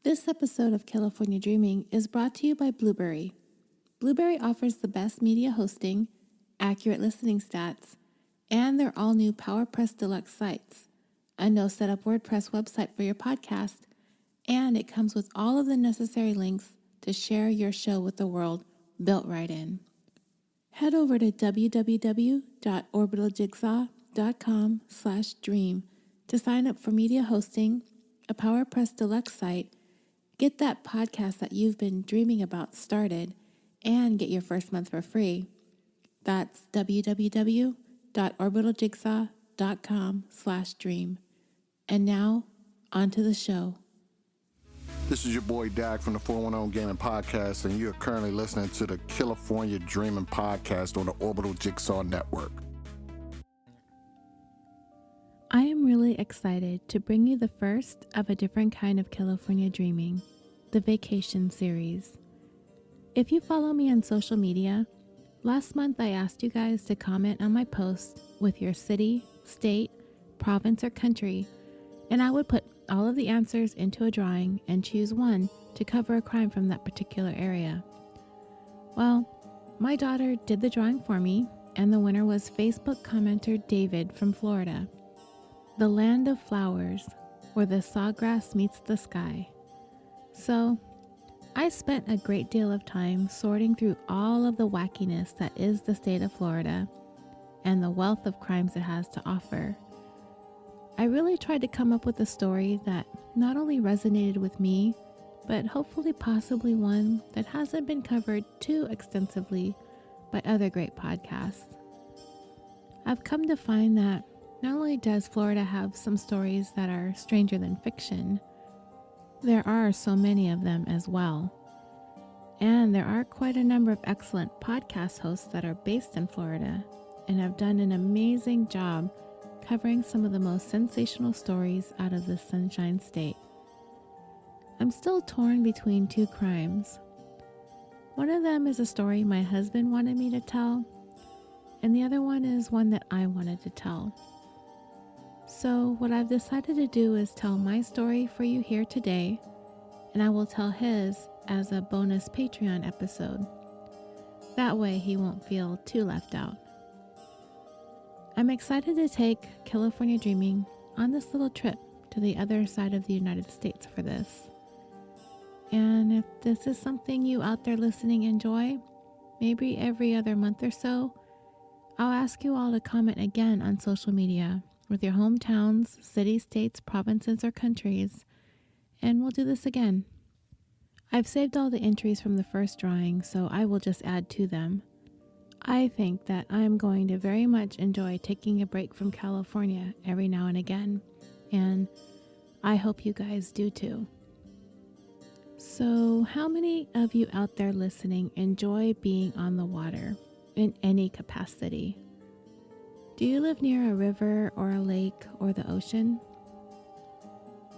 This episode of California Dreaming is brought to you by Blubrry. Blubrry offers the best media hosting, accurate listening stats, and their all-new PowerPress Deluxe sites, a no-setup WordPress website for your podcast, and it comes with all of the necessary links to share your show with the world built right in. Head over to www.orbitaljigsaw.com/dream to sign up for media hosting, a PowerPress Deluxe site, get that podcast that you've been dreaming about started, and get your first month for free. That's www.orbitaljigsaw.com/dream. And now, on to the show. This is your boy Dak from the 410 Gaming Podcast, and you're currently listening to the California Dreaming Podcast on the Orbital Jigsaw Network. I am really excited to bring you the first of a different kind of California Dreaming, the Vacation Series. If you follow me on social media, last month I asked you guys to comment on my post with your city, state, province, or country, and I would put all of the answers into a drawing and choose one to cover a crime from that particular area. Well, my daughter did the drawing for me, and the winner was Facebook commenter David from Florida. The land of flowers, where the sawgrass meets the sky. So, I spent a great deal of time sorting through all of the wackiness that is the state of Florida and the wealth of crimes it has to offer. I really tried to come up with a story that not only resonated with me, but hopefully possibly one that hasn't been covered too extensively by other great podcasts. I've come to find that not only does Florida have some stories that are stranger than fiction, there are so many of them as well. And there are quite a number of excellent podcast hosts that are based in Florida and have done an amazing job covering some of the most sensational stories out of the Sunshine State. I'm still torn between two crimes. One of them is a story my husband wanted me to tell, and the other one is one that I wanted to tell. So what I've decided to do is tell my story for you here today, and I will tell his as a bonus Patreon episode. That way he won't feel too left out. I'm excited to take California Dreaming on this little trip to the other side of the United States for this. And if this is something you out there listening enjoy, maybe every other month or so, I'll ask you all to comment again on social media with your hometowns, cities, states, provinces, or countries, and we'll do this again. I've saved all the entries from the first drawing, so I will just add to them. I think that I'm going to very much enjoy taking a break from California every now and again, and I hope you guys do too. So, how many of you out there listening enjoy being on the water in any capacity? Do you live near a river or a lake or the ocean?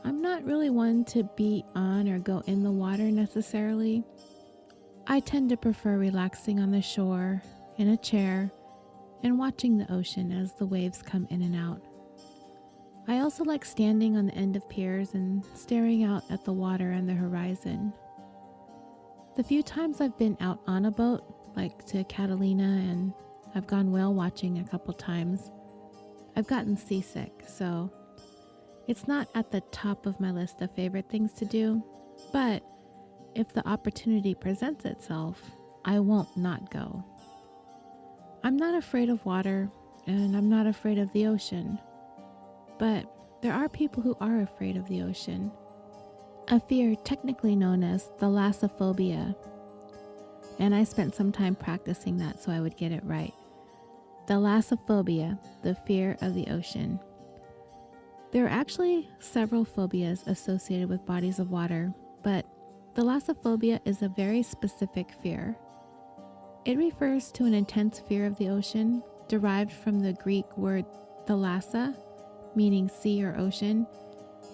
I'm not really one to be on or go in the water necessarily. I tend to prefer relaxing on the shore, in a chair, and watching the ocean as the waves come in and out. I also like standing on the end of piers and staring out at the water and the horizon. The few times I've been out on a boat, like to Catalina, and I've gone whale watching a couple times, I've gotten seasick, so it's not at the top of my list of favorite things to do, but if the opportunity presents itself, I won't not go. I'm not afraid of water, and I'm not afraid of the ocean, but there are people who are afraid of the ocean, a fear technically known as thalassophobia, and I spent some time practicing that so I would get it right. Thalassophobia, the fear of the ocean. There are actually several phobias associated with bodies of water, but thalassophobia is a very specific fear. It refers to an intense fear of the ocean, derived from the Greek word thalassa, meaning sea or ocean,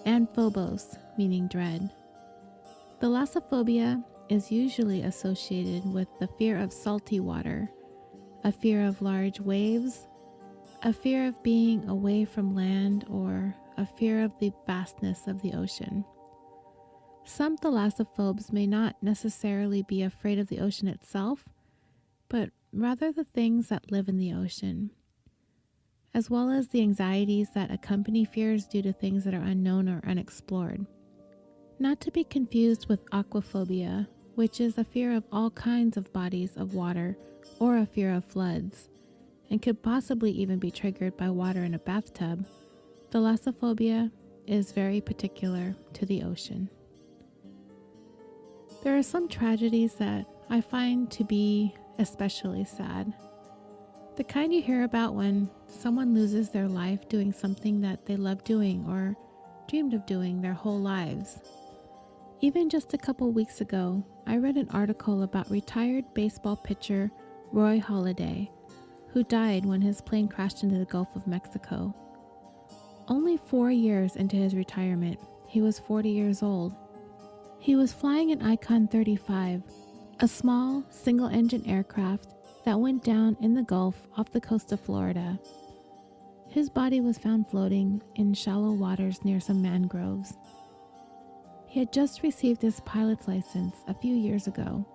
and phobos, meaning dread. Thalassophobia is usually associated with the fear of salty water, a fear of large waves, a fear of being away from land, or a fear of the vastness of the ocean. Some thalassophobes may not necessarily be afraid of the ocean itself, but rather the things that live in the ocean, as well as the anxieties that accompany fears due to things that are unknown or unexplored. Not to be confused with aquaphobia, which is a fear of all kinds of bodies of water or a fear of floods, and could possibly even be triggered by water in a bathtub. Thalassophobia is very particular to the ocean. There are some tragedies that I find to be especially sad. The kind you hear about when someone loses their life doing something that they love doing or dreamed of doing their whole lives. Even just a couple weeks ago, I read an article about retired baseball pitcher Roy Halladay, who died when his plane crashed into the Gulf of Mexico. Only 4 years into his retirement, he was 40 years old. He was flying an Icon 35, a small, single-engine aircraft that went down in the Gulf off the coast of Florida. His body was found floating in shallow waters near some mangroves. He had just received his pilot's license a few years ago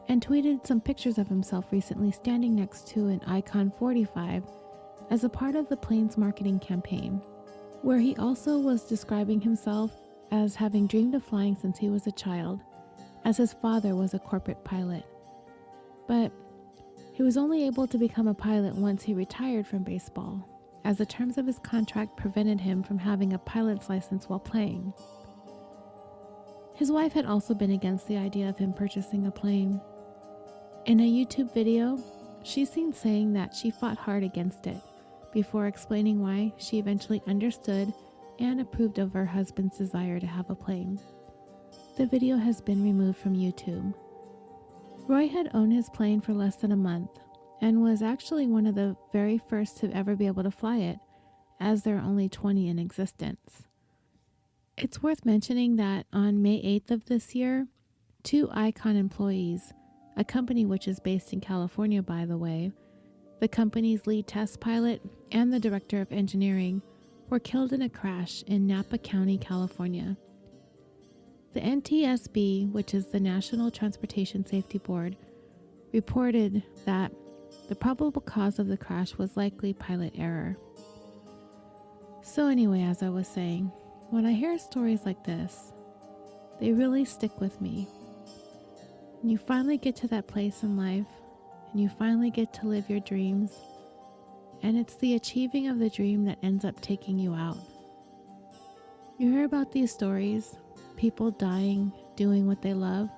and tweeted some pictures of himself recently standing next to an Icon 45 as a part of the plane's marketing campaign, where he also was describing himself as having dreamed of flying since he was a child, as his father was a corporate pilot. But he was only able to become a pilot once he retired from baseball, as the terms of his contract prevented him from having a pilot's license while playing. His wife had also been against the idea of him purchasing a plane. In a YouTube video, she's seen saying that she fought hard against it, before explaining why she eventually understood and approved of her husband's desire to have a plane. The video has been removed from YouTube. Roy had owned his plane for less than a month and was actually one of the very first to ever be able to fly it, as there are only 20 in existence. It's worth mentioning that on May 8th of this year, 2 Icon employees, a company which is based in California by the way, the company's lead test pilot and the director of engineering, were killed in a crash in Napa County, California. The NTSB, which is the National Transportation Safety Board, reported that the probable cause of the crash was likely pilot error. So anyway, as I was saying, when I hear stories like this, they really stick with me. And you finally get to that place in life, and you finally get to live your dreams, and it's the achieving of the dream that ends up taking you out. You hear about these stories, people dying, doing what they love,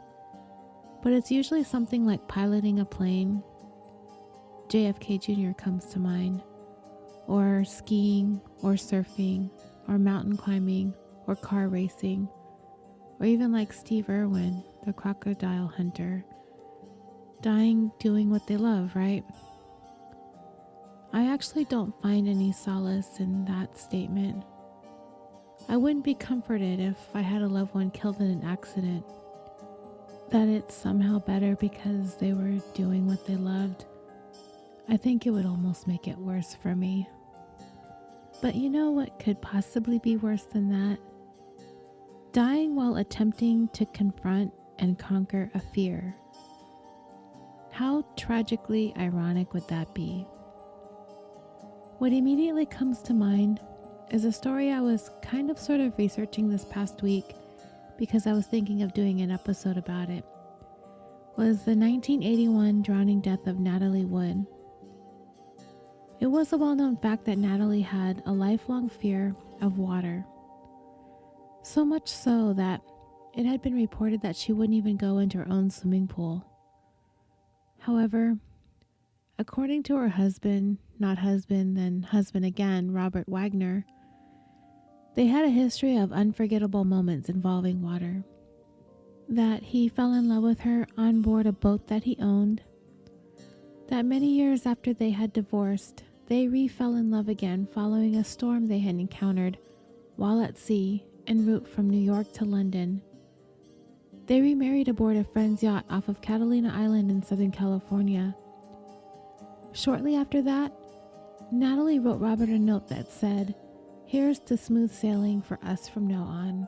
but it's usually something like piloting a plane. JFK Jr. comes to mind, or skiing, or surfing, or mountain climbing, or car racing, or even like Steve Irwin, the crocodile hunter, dying doing what they love, right? I actually don't find any solace in that statement. I wouldn't be comforted if I had a loved one killed in an accident, that it's somehow better because they were doing what they loved. I think it would almost make it worse for me. But you know what could possibly be worse than that? Dying while attempting to confront and conquer a fear. How tragically ironic would that be? What immediately comes to mind is a story I was sort of researching this past week because I was thinking of doing an episode about it. Was the 1981 drowning death of Natalie Wood. It was a well-known fact that Natalie had a lifelong fear of water. So much so that it had been reported that she wouldn't even go into her own swimming pool. However, according to her husband, not husband, then husband again, Robert Wagner, they had a history of unforgettable moments involving water. That he fell in love with her on board a boat that he owned. That many years after they had divorced, they re-fell in love again following a storm they had encountered while at sea en route from New York to London. They remarried aboard a friend's yacht off of Catalina Island in Southern California. Shortly after that, Natalie wrote Robert a note that said, "Here's to smooth sailing for us from now on."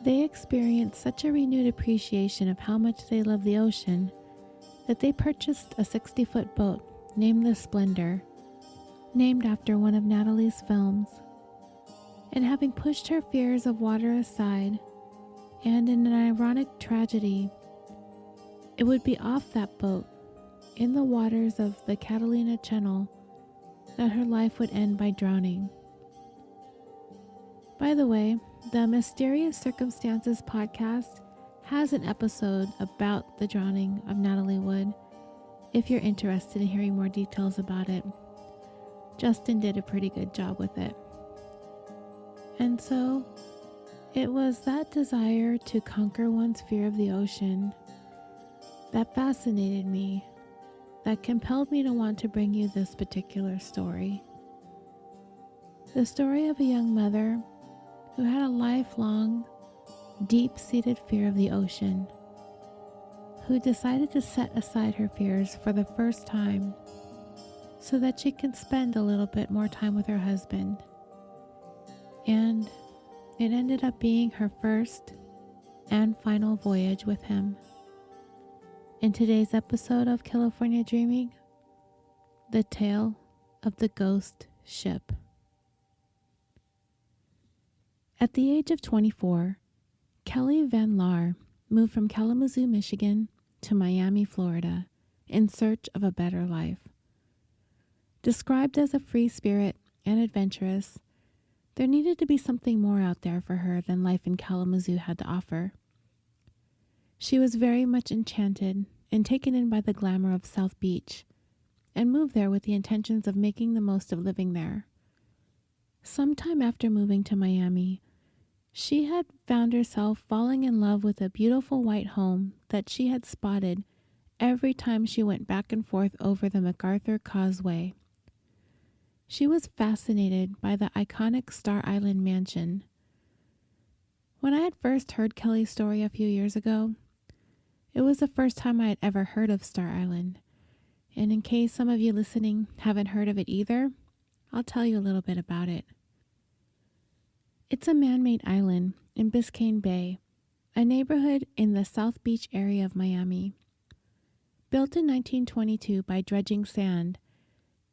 They experienced such a renewed appreciation of how much they love the ocean that they purchased a 60-foot boat named the Splendor, named after one of Natalie's films. And having pushed her fears of water aside, and in an ironic tragedy, it would be off that boat, in the waters of the Catalina Channel, that her life would end by drowning. By the way, the Mysterious Circumstances podcast has an episode about the drowning of Natalie Wood, if you're interested in hearing more details about it. Justin did a pretty good job with it. And so, it was that desire to conquer one's fear of the ocean that fascinated me, that compelled me to want to bring you this particular story. The story of a young mother who had a lifelong, deep-seated fear of the ocean, who decided to set aside her fears for the first time so that she can spend a little bit more time with her husband. And it ended up being her first and final voyage with him. In today's episode of California Dreaming, the tale of the ghost ship. At the age of 24, Kelley Van Laar moved from Kalamazoo, Michigan to Miami, Florida, in search of a better life. Described as a free spirit and adventurous, there needed to be something more out there for her than life in Kalamazoo had to offer. She was very much enchanted and taken in by the glamour of South Beach, and moved there with the intentions of making the most of living there. Sometime after moving to Miami, she had found herself falling in love with a beautiful white home that she had spotted every time she went back and forth over the MacArthur Causeway. She was fascinated by the iconic Star Island mansion. When I had first heard Kelley's story a few years ago, it was the first time I had ever heard of Star Island. And in case some of you listening haven't heard of it either, I'll tell you a little bit about it. It's a man-made island in Biscayne Bay, a neighborhood in the South Beach area of Miami. Built in 1922 by dredging sand,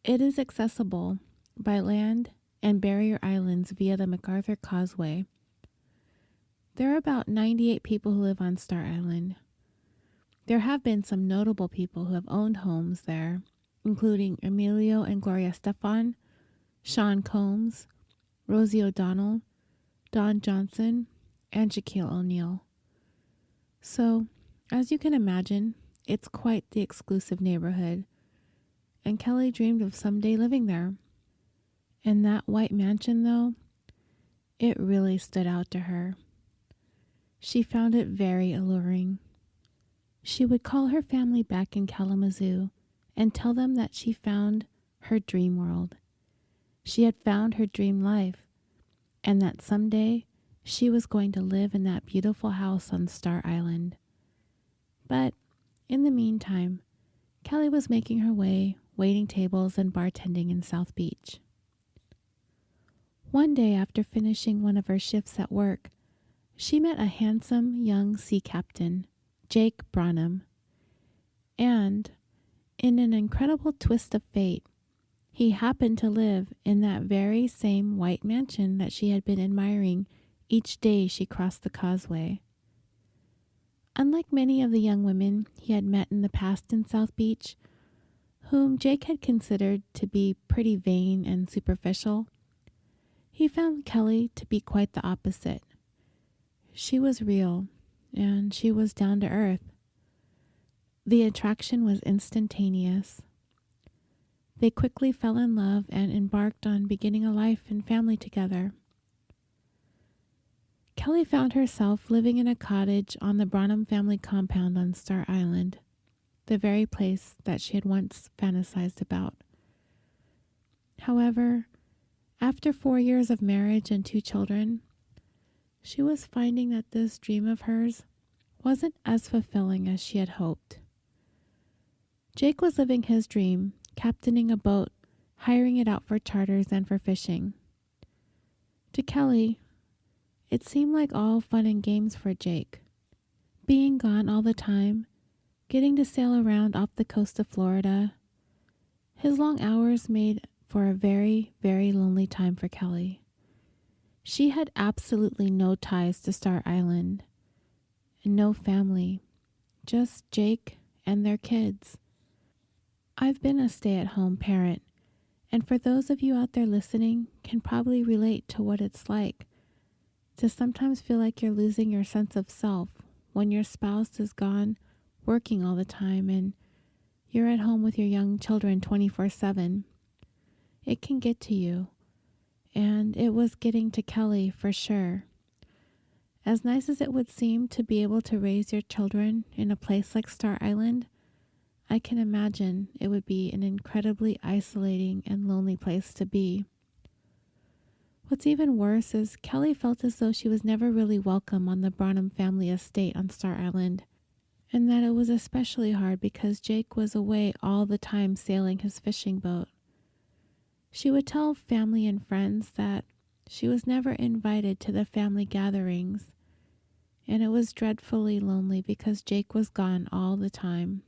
it is accessible by land and barrier islands via the MacArthur Causeway. There are about 98 people who live on Star Island. There have been some notable people who have owned homes there, including Emilio and Gloria Stefan, Sean Combs, Rosie O'Donnell, Don Johnson, and Shaquille O'Neal. So, as you can imagine, it's quite the exclusive neighborhood, and Kelley dreamed of someday living there. And that white mansion, though, it really stood out to her. She found it very alluring. She would call her family back in Kalamazoo and tell them that she found her dream world. She had found her dream life, and that someday she was going to live in that beautiful house on Star Island. But in the meantime, Kelley was making her way, waiting tables and bartending in South Beach. One day after finishing one of her shifts at work, she met a handsome young sea captain, Jake Branam. And, in an incredible twist of fate, he happened to live in that very same white mansion that she had been admiring each day she crossed the causeway. Unlike many of the young women he had met in the past in South Beach, whom Jake had considered to be pretty vain and superficial, he found Kelley to be quite the opposite. She was real, and she was down to earth. The attraction was instantaneous. They quickly fell in love and embarked on beginning a life and family together. Kelley found herself living in a cottage on the Branam family compound on Star Island, the very place that she had once fantasized about. However, after 4 years of marriage and 2 children, she was finding that this dream of hers wasn't as fulfilling as she had hoped. Jake was living his dream, captaining a boat, hiring it out for charters and for fishing. To Kelley, It seemed like all fun and games for Jake. Being gone all the time, getting to sail around off the coast of Florida. His long hours made for a very, very lonely time for Kelley. She had absolutely no ties to Star Island and no family, just Jake and their kids. I've been a stay-at-home parent, and for those of you out there listening can probably relate to what it's like to sometimes feel like you're losing your sense of self when your spouse is gone working all the time and you're at home with your young children 24/7. It can get to you, and it was getting to Kelley for sure. As nice as it would seem to be able to raise your children in a place like Star Island, I can imagine it would be an incredibly isolating and lonely place to be. What's even worse is Kelley felt as though she was never really welcome on the Branam family estate on Star Island, and that it was especially hard because Jake was away all the time sailing his fishing boat. She would tell family and friends that she was never invited to the family gatherings, and it was dreadfully lonely because Jake was gone all the time.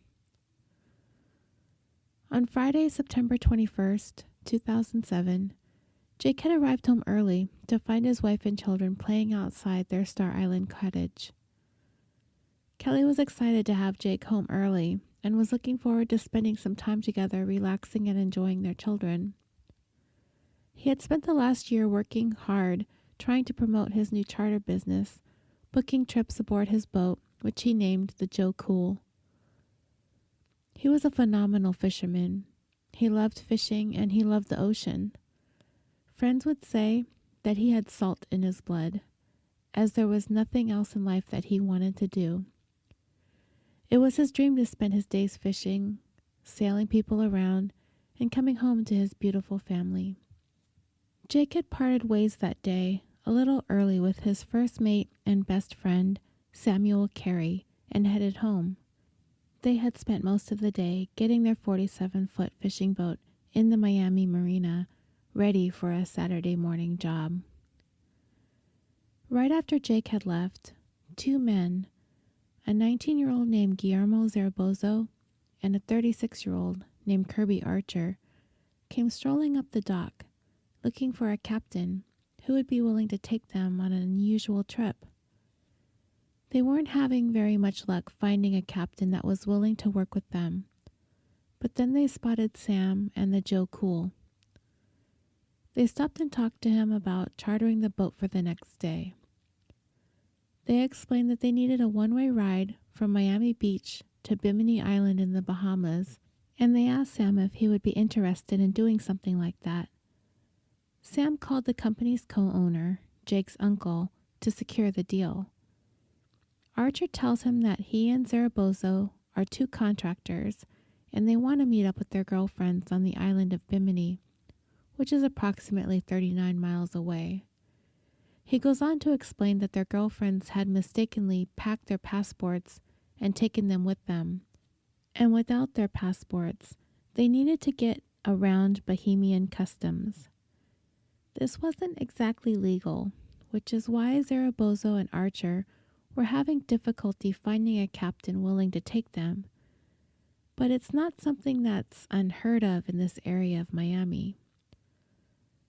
On Friday, September 21st, 2007, Jake had arrived home early to find his wife and children playing outside their Star Island cottage. Kelley was excited to have Jake home early and was looking forward to spending some time together relaxing and enjoying their children. He had spent the last year working hard trying to promote his new charter business, booking trips aboard his boat, which he named the Joe Cool. He was a phenomenal fisherman. He loved fishing and he loved the ocean. Friends would say that he had salt in his blood, as there was nothing else in life that he wanted to do. It was his dream to spend his days fishing, sailing people around, and coming home to his beautiful family. Jake had parted ways that day, a little early with his first mate and best friend, Samuel Kairy, and headed home. They had spent most of the day getting their 47-foot fishing boat in the Miami marina, ready for a Saturday morning job. Right after Jake had left, two men, a 19-year-old named Guillermo Zarabozo and a 36-year-old named Kirby Archer, came strolling up the dock, looking for a captain who would be willing to take them on an unusual trip. They weren't having very much luck finding a captain that was willing to work with them, but then they spotted Sam and the Joe Cool. They stopped and talked to him about chartering the boat for the next day. They explained that they needed a one-way ride from Miami Beach to Bimini Island in the Bahamas, and they asked Sam if he would be interested in doing something like that. Sam called the company's co-owner, Jake's uncle, to secure the deal. Archer tells him that he and Zarabozo are two contractors, and they want to meet up with their girlfriends on the island of Bimini, which is approximately 39 miles away. He goes on to explain that their girlfriends had mistakenly packed their passports and taken them with them, and without their passports, they needed to get around Bahamian customs. This wasn't exactly legal, which is why Zarabozo and Archer were having difficulty finding a captain willing to take them. But it's not something that's unheard of in this area of Miami.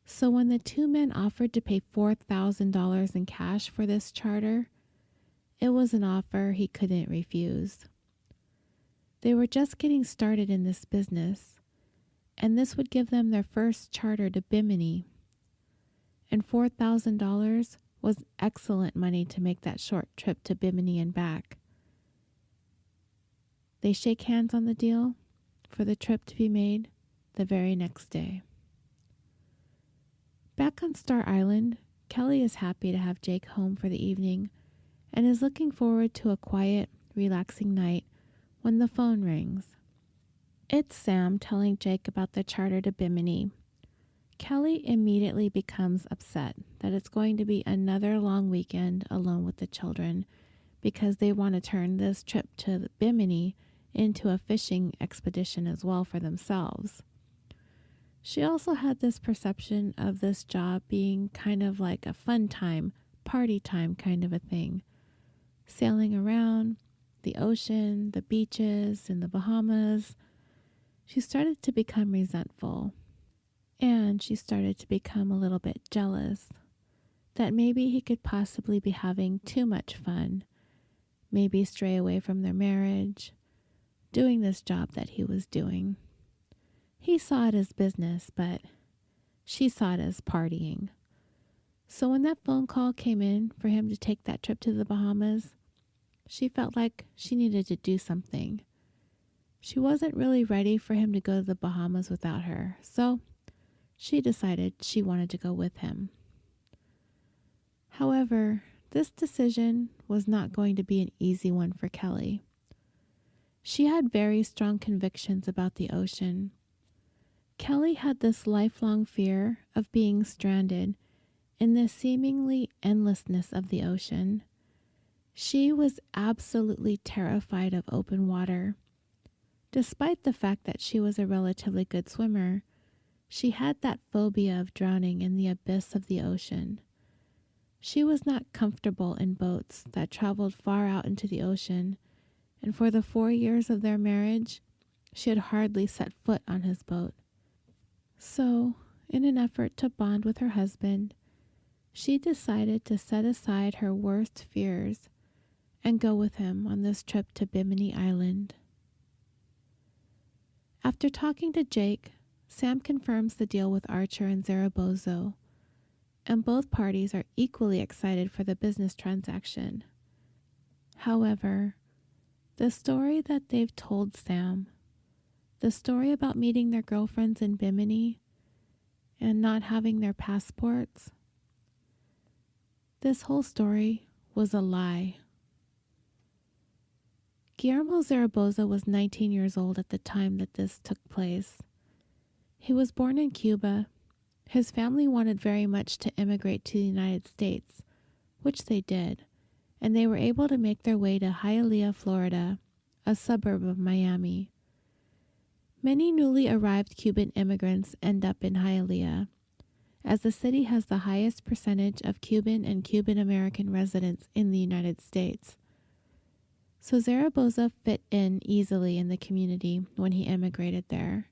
So when the two men offered to pay $4,000 in cash for this charter, it was an offer he couldn't refuse. They were just getting started in this business, and this would give them their first charter to Bimini. And $4,000 was excellent money to make that short trip to Bimini and back. They shake hands on the deal for the trip to be made the very next day. Back on Star Island, Kelley is happy to have Jake home for the evening and is looking forward to a quiet, relaxing night when the phone rings. It's Sam telling Jake about the charter to Bimini. Kelley immediately becomes upset that it's going to be another long weekend alone with the children because they want to turn this trip to Bimini into a fishing expedition as well for themselves. She also had this perception of this job being kind of like a fun time party time kind of a thing. Sailing around the ocean, the beaches, in the Bahamas. She started to become resentful. And she started to become a little bit jealous that maybe he could possibly be having too much fun, maybe stray away from their marriage, doing this job that he was doing. He saw it as business, but she saw it as partying. So when that phone call came in for him to take that trip to the Bahamas, she felt like she needed to do something. She wasn't really ready for him to go to the Bahamas without her, so she decided she wanted to go with him. However, this decision was not going to be an easy one for Kelley. She had very strong convictions about the ocean. Kelley had this lifelong fear of being stranded in the seemingly endlessness of the ocean. She was absolutely terrified of open water. Despite the fact that she was a relatively good swimmer, she had that phobia of drowning in the abyss of the ocean. She was not comfortable in boats that traveled far out into the ocean, and for the 4 years of their marriage, she had hardly set foot on his boat. So, in an effort to bond with her husband, she decided to set aside her worst fears and go with him on this trip to Bimini Island. After talking to Jake, Sam confirms the deal with Archer and Zaragoza, and both parties are equally excited for the business transaction. However, the story that they've told Sam, the story about meeting their girlfriends in Bimini and not having their passports, this whole story was a lie. Guillermo Zaragoza was 19 years old at the time that this took place. He was born in Cuba. His family wanted very much to immigrate to the United States, which they did, and they were able to make their way to Hialeah, Florida, a suburb of Miami. Many newly arrived Cuban immigrants end up in Hialeah, as the city has the highest percentage of Cuban and Cuban American residents in the United States. So Zaragoza fit in easily in the community when he immigrated there.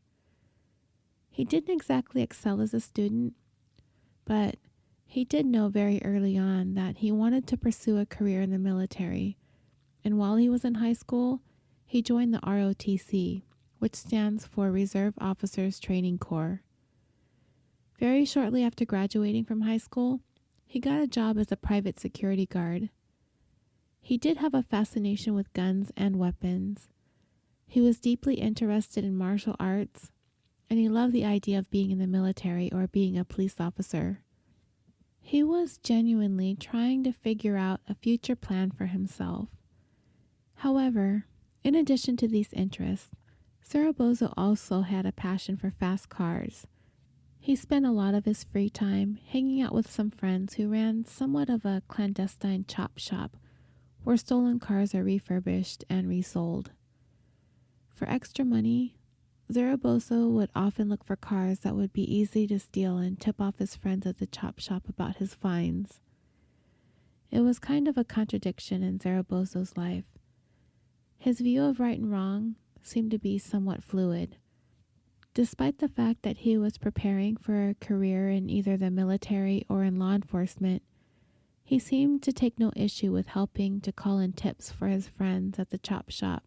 He didn't exactly excel as a student, but he did know very early on that he wanted to pursue a career in the military, and while he was in high school, he joined the ROTC, which stands for Reserve Officers Training Corps. Very shortly after graduating from high school, he got a job as a private security guard. He did have a fascination with guns and weapons. He was deeply interested in martial arts, and he loved the idea of being in the military or being a police officer. He was genuinely trying to figure out a future plan for himself. However, in addition to these interests, Zaragoza also had a passion for fast cars. He spent a lot of his free time hanging out with some friends who ran somewhat of a clandestine chop shop where stolen cars are refurbished and resold. For extra money, Zaragoza would often look for cars that would be easy to steal and tip off his friends at the chop shop about his finds. It was kind of a contradiction in Zaragoza's life. His view of right and wrong seemed to be somewhat fluid. Despite the fact that he was preparing for a career in either the military or in law enforcement, he seemed to take no issue with helping to call in tips for his friends at the chop shop.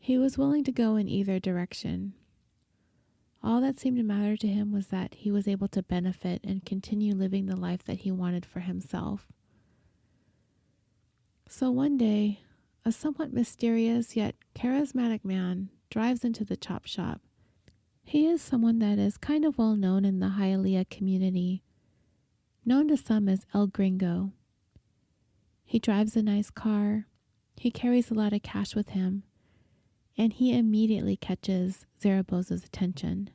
He was willing to go in either direction. All that seemed to matter to him was that he was able to benefit and continue living the life that he wanted for himself. So one day, a somewhat mysterious yet charismatic man drives into the chop shop. He is someone that is kind of well known in the Hialeah community, known to some as El Gringo. He drives a nice car, he carries a lot of cash with him, and he immediately catches Zaragoza's attention.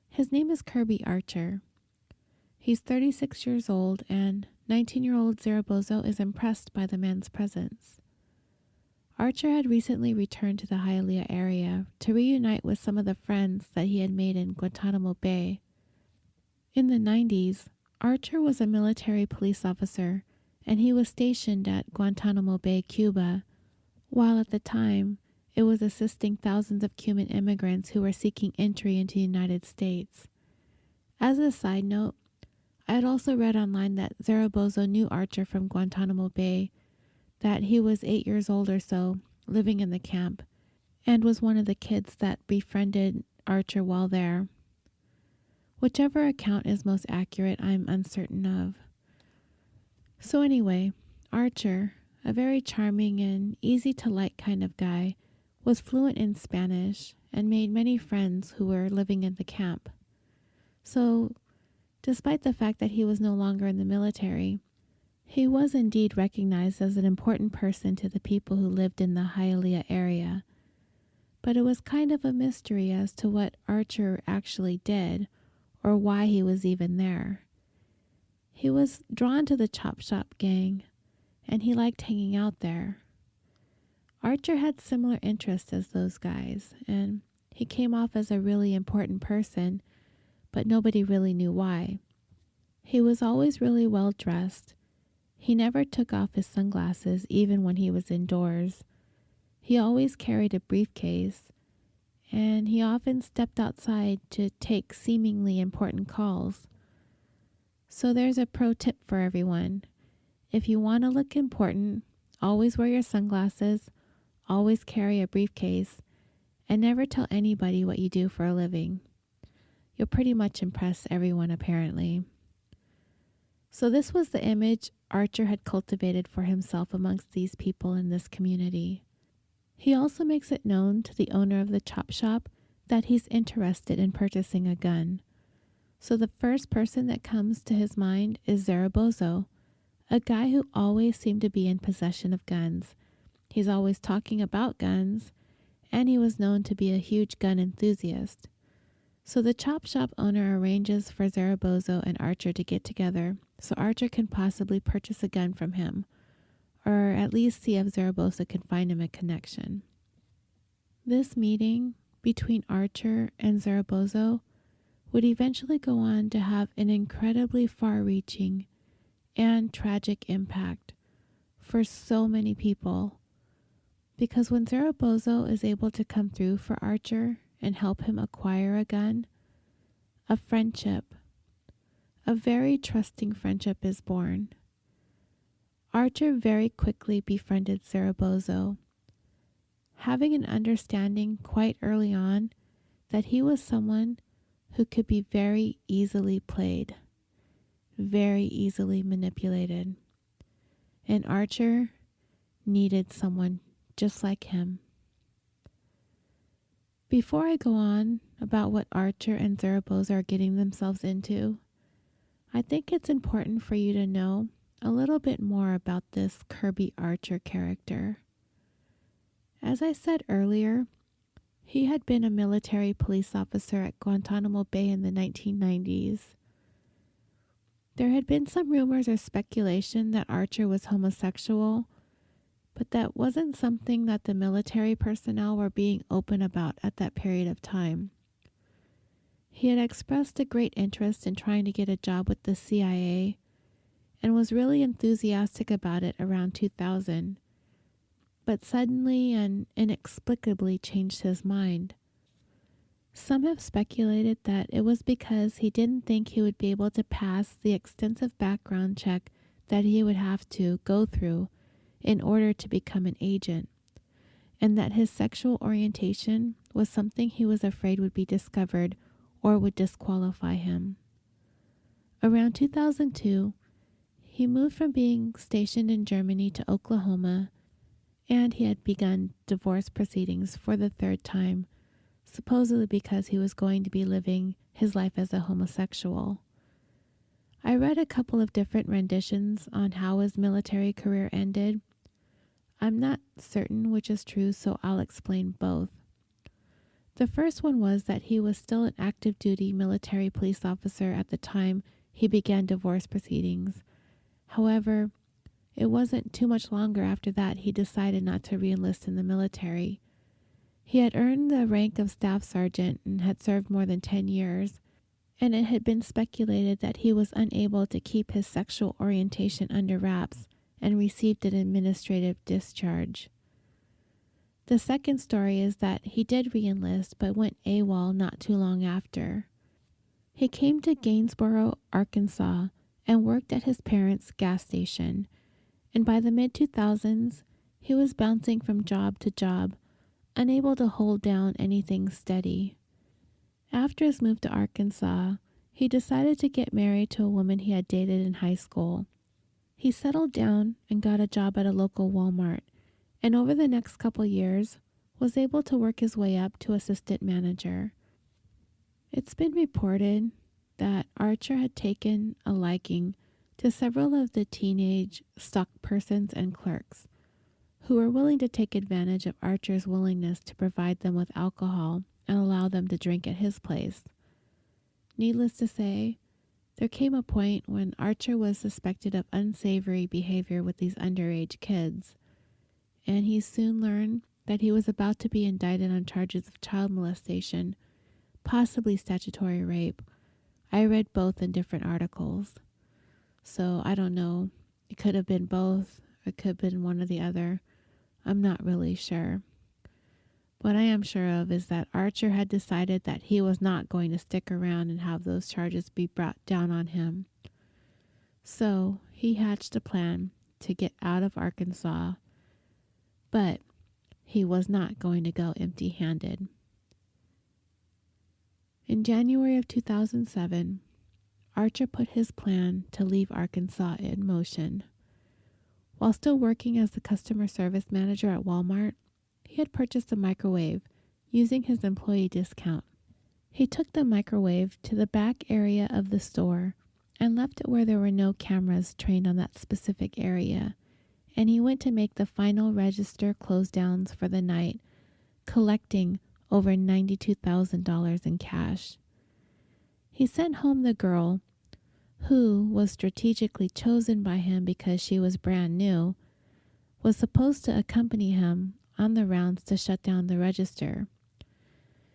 His name is Kirby Archer. He's 36 years old, and 19-year-old Zaragoza is impressed by the man's presence. Archer had recently returned to the Hialeah area to reunite with some of the friends that he had made in Guantanamo Bay. In the 90s, Archer was a military police officer, and he was stationed at Guantanamo Bay, Cuba, while at the time it was assisting thousands of Cuban immigrants who were seeking entry into the United States. As a side note, I had also read online that Zaragoza knew Archer from Guantanamo Bay, that he was 8 years old or so, living in the camp, and was one of the kids that befriended Archer while there. Whichever account is most accurate, I'm uncertain of. So anyway, Archer, a very charming and easy-to-like kind of guy, was fluent in Spanish and made many friends who were living in the camp. So, despite the fact that he was no longer in the military, he was indeed recognized as an important person to the people who lived in the Hialeah area. But it was kind of a mystery as to what Archer actually did or why he was even there. He was drawn to the Chop Shop gang, and he liked hanging out there. Archer had similar interests as those guys, and he came off as a really important person, but nobody really knew why. He was always really well dressed. He never took off his sunglasses even when he was indoors. He always carried a briefcase, and he often stepped outside to take seemingly important calls. So there's a pro tip for everyone. If you want to look important, always wear your sunglasses, always carry a briefcase, and never tell anybody what you do for a living. You'll pretty much impress everyone, apparently. So this was the image Archer had cultivated for himself amongst these people in this community. He also makes it known to the owner of the chop shop that he's interested in purchasing a gun. So the first person that comes to his mind is Zaragoza, a guy who always seemed to be in possession of guns. He's always talking about guns, and he was known to be a huge gun enthusiast. So the chop shop owner arranges for Zaragoza and Archer to get together so Archer can possibly purchase a gun from him, or at least see if Zaragoza can find him a connection. This meeting between Archer and Zaragoza would eventually go on to have an incredibly far-reaching and tragic impact for so many people. Because when Zaragoza is able to come through for Archer and help him acquire a gun, a friendship, a very trusting friendship is born. Archer very quickly befriended Zaragoza, having an understanding quite early on that he was someone who could be very easily played, very easily manipulated. And Archer needed someone just like him. Before I go on about what Archer and Zaragoza are getting themselves into, I think it's important for you to know a little bit more about this Kirby Archer character. As I said earlier, he had been a military police officer at Guantanamo Bay in the 1990s. There had been some rumors or speculation that Archer was homosexual, but that wasn't something that the military personnel were being open about at that period of time. He had expressed a great interest in trying to get a job with the CIA and was really enthusiastic about it around 2000, but suddenly and inexplicably changed his mind. Some have speculated that it was because he didn't think he would be able to pass the extensive background check that he would have to go through in order to become an agent, and that his sexual orientation was something he was afraid would be discovered or would disqualify him. Around 2002, he moved from being stationed in Germany to Oklahoma, and he had begun divorce proceedings for the third time, supposedly because he was going to be living his life as a homosexual. I read a couple of different renditions on how his military career ended. I'm not certain which is true, so I'll explain both. The first one was that he was still an active duty military police officer at the time he began divorce proceedings. However, it wasn't too much longer after that he decided not to re-enlist in the military. He had earned the rank of staff sergeant and had served more than 10 years, and it had been speculated that he was unable to keep his sexual orientation under wraps and received an administrative discharge. The second story is that he did re-enlist but went AWOL not too long after. He came to Gainesboro, Arkansas, and worked at his parents' gas station, and by the mid-2000s, he was bouncing from job to job, unable to hold down anything steady. After his move to Arkansas, he decided to get married to a woman he had dated in high school. He settled down and got a job at a local Walmart, and over the next couple years, was able to work his way up to assistant manager. It's been reported that Archer had taken a liking to several of the teenage stock persons and clerks who were willing to take advantage of Archer's willingness to provide them with alcohol and allow them to drink at his place. Needless to say, there came a point when Archer was suspected of unsavory behavior with these underage kids, and he soon learned that he was about to be indicted on charges of child molestation, possibly statutory rape. I read both in different articles, so I don't know. It could have been both. It could have been one or the other. I'm not really sure. What I am sure of is that Archer had decided that he was not going to stick around and have those charges be brought down on him. So he hatched a plan to get out of Arkansas, but he was not going to go empty-handed. In January of 2007, Archer put his plan to leave Arkansas in motion. While still working as the customer service manager at Walmart, he had purchased a microwave using his employee discount. He took the microwave to the back area of the store and left it where there were no cameras trained on that specific area, and he went to make the final register closedowns for the night, collecting over $92,000 in cash. He sent home the girl, who was strategically chosen by him because she was brand new, was supposed to accompany him on the rounds to shut down the register.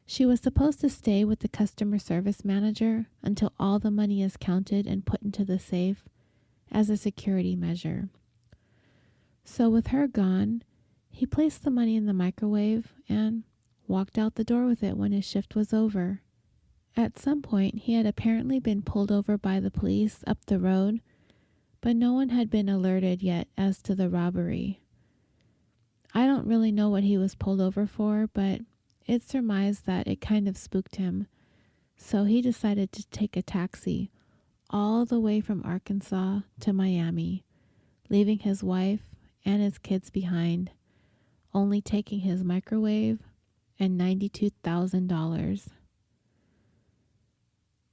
She was supposed to stay with the customer service manager until all the money is counted and put into the safe as a security measure. So with her gone, he placed the money in the microwave and walked out the door with it when his shift was over. At some point, he had apparently been pulled over by the police up the road, but no one had been alerted yet as to the robbery. I don't really know what he was pulled over for, but it's surmised that it kind of spooked him, so he decided to take a taxi all the way from Arkansas to Miami, leaving his wife and his kids behind, only taking his microwave and $92,000.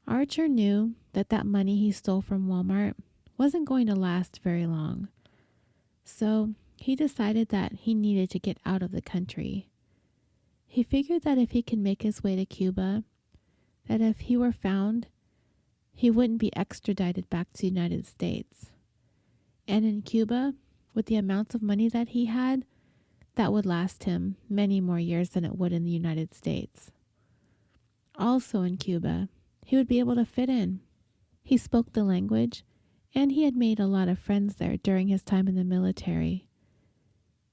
Archer knew that that money he stole from Walmart wasn't going to last very long, so he decided that he needed to get out of the country. He figured that if he could make his way to Cuba, that if he were found, he wouldn't be extradited back to the United States. And in Cuba, with the amounts of money that he had, that would last him many more years than it would in the United States. Also in Cuba, he would be able to fit in. He spoke the language, and he had made a lot of friends there during his time in the military.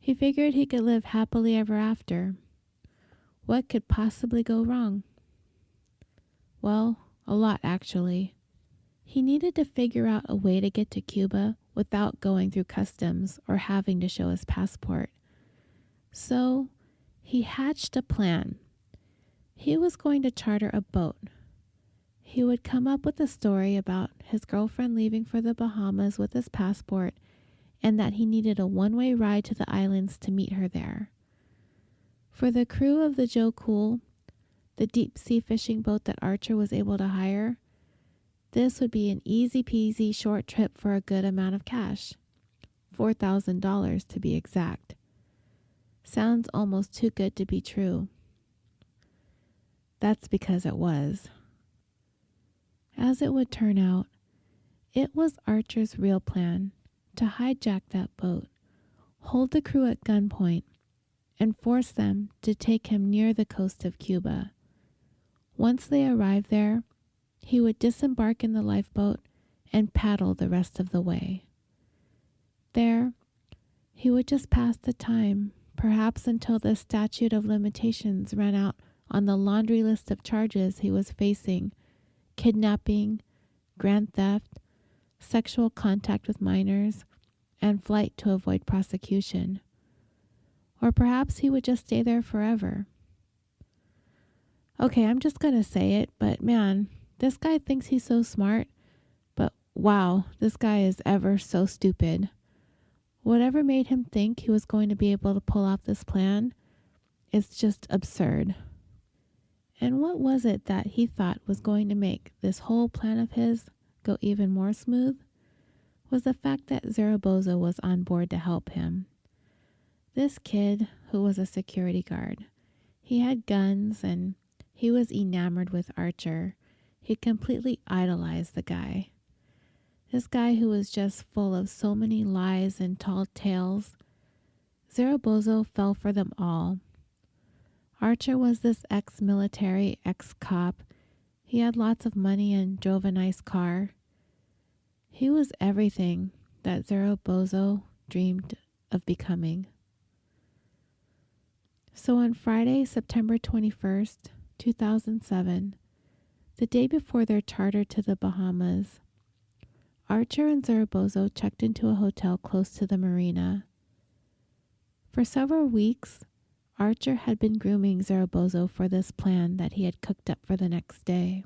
He figured he could live happily ever after. What could possibly go wrong? Well, a lot actually. He needed to figure out a way to get to Cuba without going through customs or having to show his passport. So he hatched a plan. He was going to charter a boat. He would come up with a story about his girlfriend leaving for the Bahamas with his passport and that he needed a one-way ride to the islands to meet her there. For the crew of the Joe Cool, the deep-sea fishing boat that Archer was able to hire, this would be an easy-peasy short trip for a good amount of cash. $4,000 to be exact. Sounds almost too good to be true. That's because it was. As it would turn out, it was Archer's real plan to hijack that boat, hold the crew at gunpoint, and force them to take him near the coast of Cuba. Once they arrived there, he would disembark in the lifeboat and paddle the rest of the way. There, he would just pass the time, perhaps until the statute of limitations ran out on the laundry list of charges he was facing: kidnapping, grand theft, sexual contact with minors, and flight to avoid prosecution. Or perhaps he would just stay there forever. Okay, I'm just going to say it, but man, this guy thinks he's so smart, but wow, this guy is ever so stupid. Whatever made him think he was going to be able to pull off this plan is just absurd. And what was it that he thought was going to make this whole plan of his go even more smooth? Was the fact that Zaragoza was on board to help him. This kid, who was a security guard, he had guns and he was enamored with Archer. He completely idolized the guy. This guy who was just full of so many lies and tall tales. Zaragoza fell for them all. Archer was this ex-military, ex-cop. He had lots of money and drove a nice car. He was everything that Zaragoza dreamed of becoming. So on Friday, September 21st, 2007, the day before their charter to the Bahamas, Archer and Zaragoza checked into a hotel close to the marina. For several weeks, Archer had been grooming Zaragoza for this plan that he had cooked up for the next day.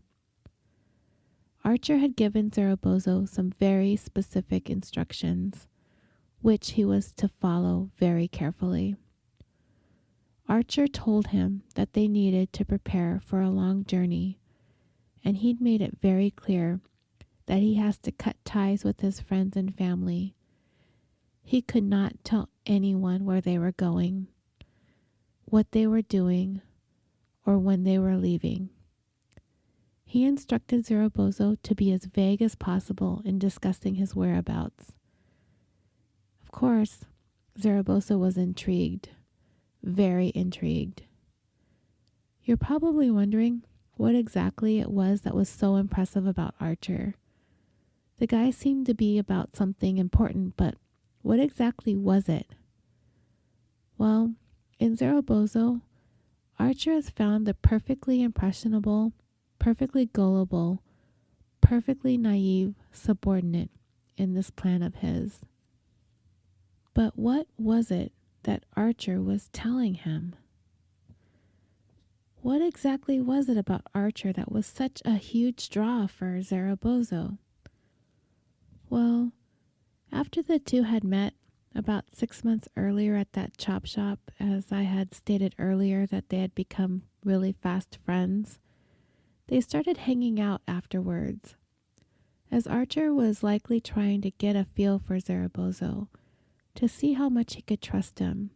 Archer had given Zaragoza some very specific instructions, which he was to follow very carefully. Archer told him that they needed to prepare for a long journey, and he'd made it very clear that he has to cut ties with his friends and family. He could not tell anyone where they were going, what they were doing, or when they were leaving. He instructed Zaragoza to be as vague as possible in discussing his whereabouts. Of course, Zaragoza was intrigued, very intrigued. You're probably wondering what exactly it was that was so impressive about Archer. The guy seemed to be about something important, but what exactly was it? Well, in Zaragoza, Archer has found the perfectly impressionable, perfectly gullible, perfectly naive subordinate in this plan of his. But what was it that Archer was telling him? What exactly was it about Archer that was such a huge draw for Zaragoza? Well, after the two had met about 6 months earlier at that chop shop, as I had stated earlier that they had become really fast friends, they started hanging out afterwards. As Archer was likely trying to get a feel for Zaragoza, to see how much he could trust him,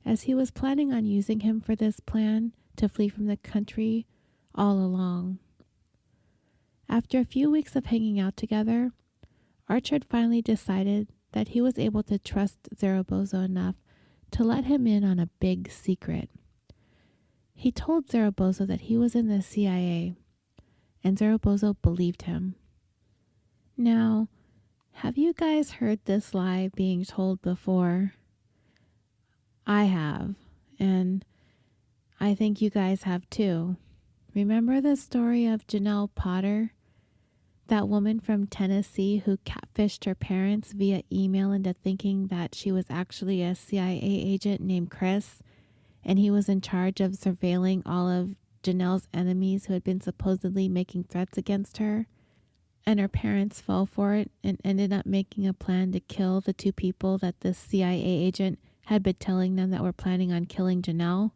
as he was planning on using him for this plan to flee from the country all along. After a few weeks of hanging out together, Archer had finally decided that he was able to trust Zaragoza enough to let him in on a big secret. He told Zaragoza that he was in the CIA, and Zaragoza believed him. Now, have you guys heard this lie being told before? I have, and I think you guys have too. Remember the story of Janelle Potter? That woman from Tennessee who catfished her parents via email into thinking that she was actually a CIA agent named Chris, and he was in charge of surveilling all of Janelle's enemies who had been supposedly making threats against her. And her parents fell for it and ended up making a plan to kill the two people that the CIA agent had been telling them that were planning on killing Janelle.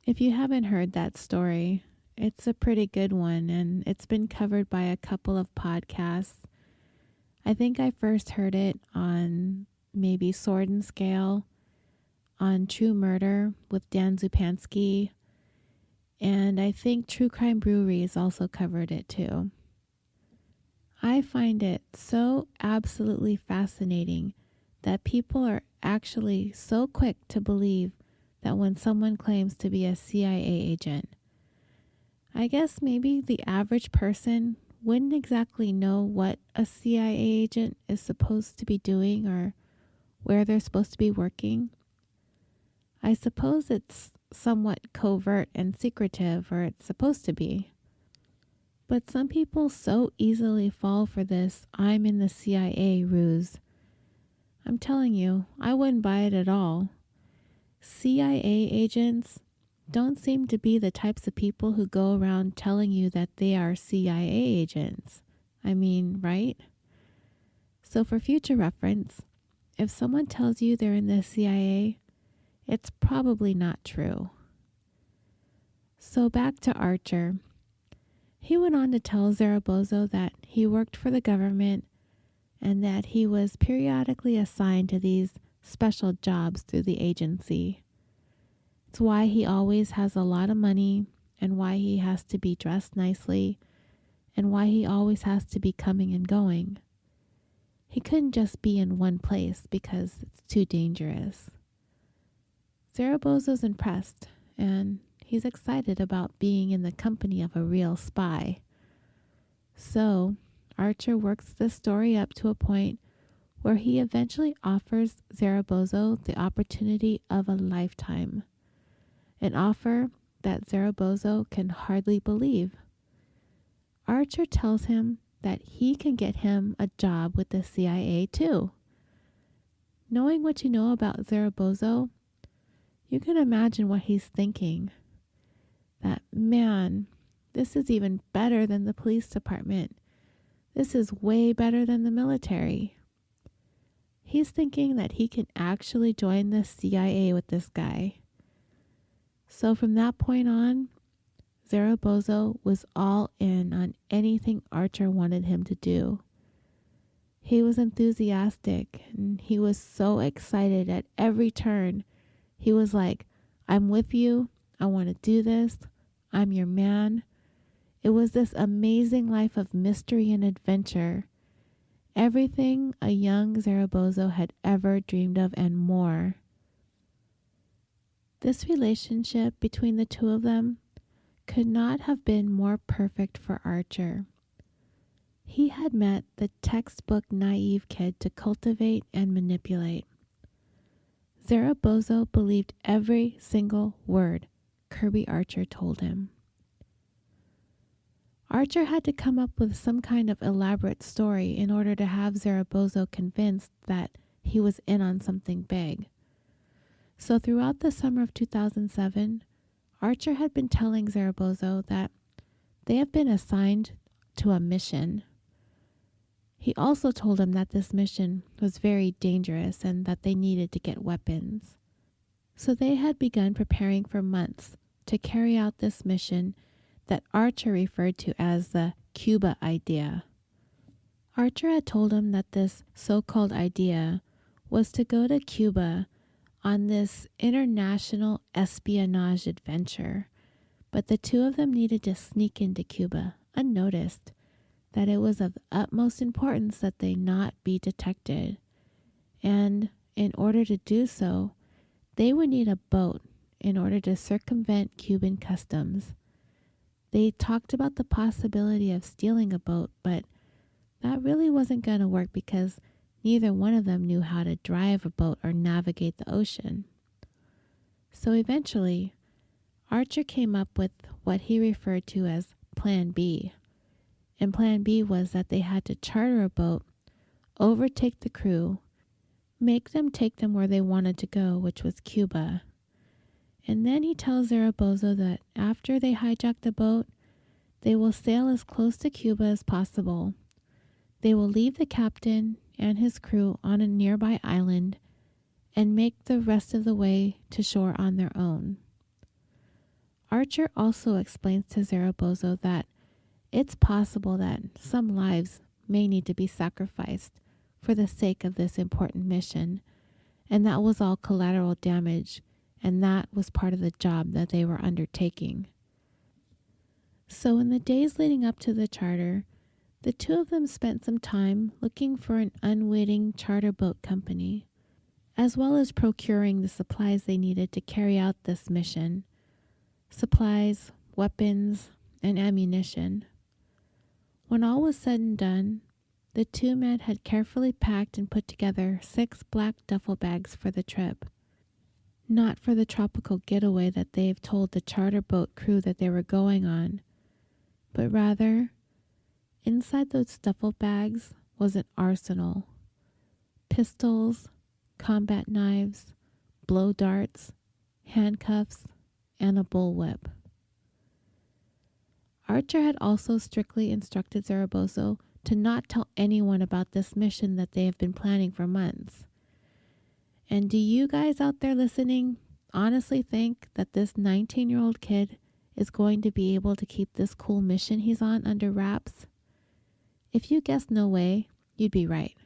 If you haven't heard that story, it's a pretty good one, and it's been covered by a couple of podcasts. I think I first heard it on maybe Sword and Scale, on True Murder with Dan Zupansky, and I think True Crime Brewery has also covered it too. I find it so absolutely fascinating that people are actually so quick to believe that when someone claims to be a CIA agent. I guess maybe the average person wouldn't exactly know what a CIA agent is supposed to be doing or where they're supposed to be working. I suppose it's somewhat covert and secretive, or it's supposed to be. But some people so easily fall for this "I'm in the CIA" ruse. I'm telling you, I wouldn't buy it at all. CIA agents don't seem to be the types of people who go around telling you that they are CIA agents. I mean, right? So for future reference, if someone tells you they're in the CIA, it's probably not true. So back to Archer. He went on to tell Zaragoza that he worked for the government and that he was periodically assigned to these special jobs through the agency. It's why he always has a lot of money and why he has to be dressed nicely and why he always has to be coming and going. He couldn't just be in one place because it's too dangerous. Zaragoza's impressed and he's excited about being in the company of a real spy. So Archer works the story up to a point where he eventually offers Zaragoza the opportunity of a lifetime. An offer that Zaragoza can hardly believe. Archer tells him that he can get him a job with the CIA too. Knowing what you know about Zaragoza, you can imagine what he's thinking. That, man, this is even better than the police department. This is way better than the military. He's thinking that he can actually join the CIA with this guy. So from that point on, Zaragoza was all in on anything Archer wanted him to do. He was enthusiastic and he was so excited at every turn. He was like, "I'm with you. I want to do this. I'm your man." It was this amazing life of mystery and adventure. Everything a young Zaragoza had ever dreamed of and more. This relationship between the two of them could not have been more perfect for Archer. He had met the textbook naive kid to cultivate and manipulate. Zaragoza believed every single word Kirby Archer told him. Archer had to come up with some kind of elaborate story in order to have Zaragoza convinced that he was in on something big. So throughout the summer of 2007, Archer had been telling Zaragoza that they have been assigned to a mission. He also told him that this mission was very dangerous and that they needed to get weapons. So they had begun preparing for months to carry out this mission that Archer referred to as the Cuba idea. Archer had told him that this so-called idea was to go to Cuba on this international espionage adventure, but the two of them needed to sneak into Cuba unnoticed, that it was of the utmost importance that they not be detected, and in order to do so, they would need a boat in order to circumvent Cuban customs. They talked about the possibility of stealing a boat, but that really wasn't going to work because neither one of them knew how to drive a boat or navigate the ocean. So eventually, Archer came up with what he referred to as Plan B. And Plan B was that they had to charter a boat, overtake the crew, make them take them where they wanted to go, which was Cuba. And then he tells Zaragoza that after they hijack the boat, they will sail as close to Cuba as possible. They will leave the captain and his crew on a nearby island and make the rest of the way to shore on their own. Archer also explains to Zaragoza that it's possible that some lives may need to be sacrificed for the sake of this important mission, and that was all collateral damage, and that was part of the job that they were undertaking. So in the days leading up to the charter, the two of them spent some time looking for an unwitting charter boat company, as well as procuring the supplies they needed to carry out this mission. Supplies, weapons, and ammunition. When all was said and done, the two men had carefully packed and put together 6 black duffel bags for the trip. Not for the tropical getaway that they've told the charter boat crew that they were going on, but rather, inside those duffel bags was an arsenal. Pistols, combat knives, blow darts, handcuffs, and a bullwhip. Archer had also strictly instructed Zaragoza to not tell anyone about this mission that they have been planning for months. And do you guys out there listening honestly think that this 19-year-old kid is going to be able to keep this cool mission he's on under wraps? If you guessed no way, you'd be right.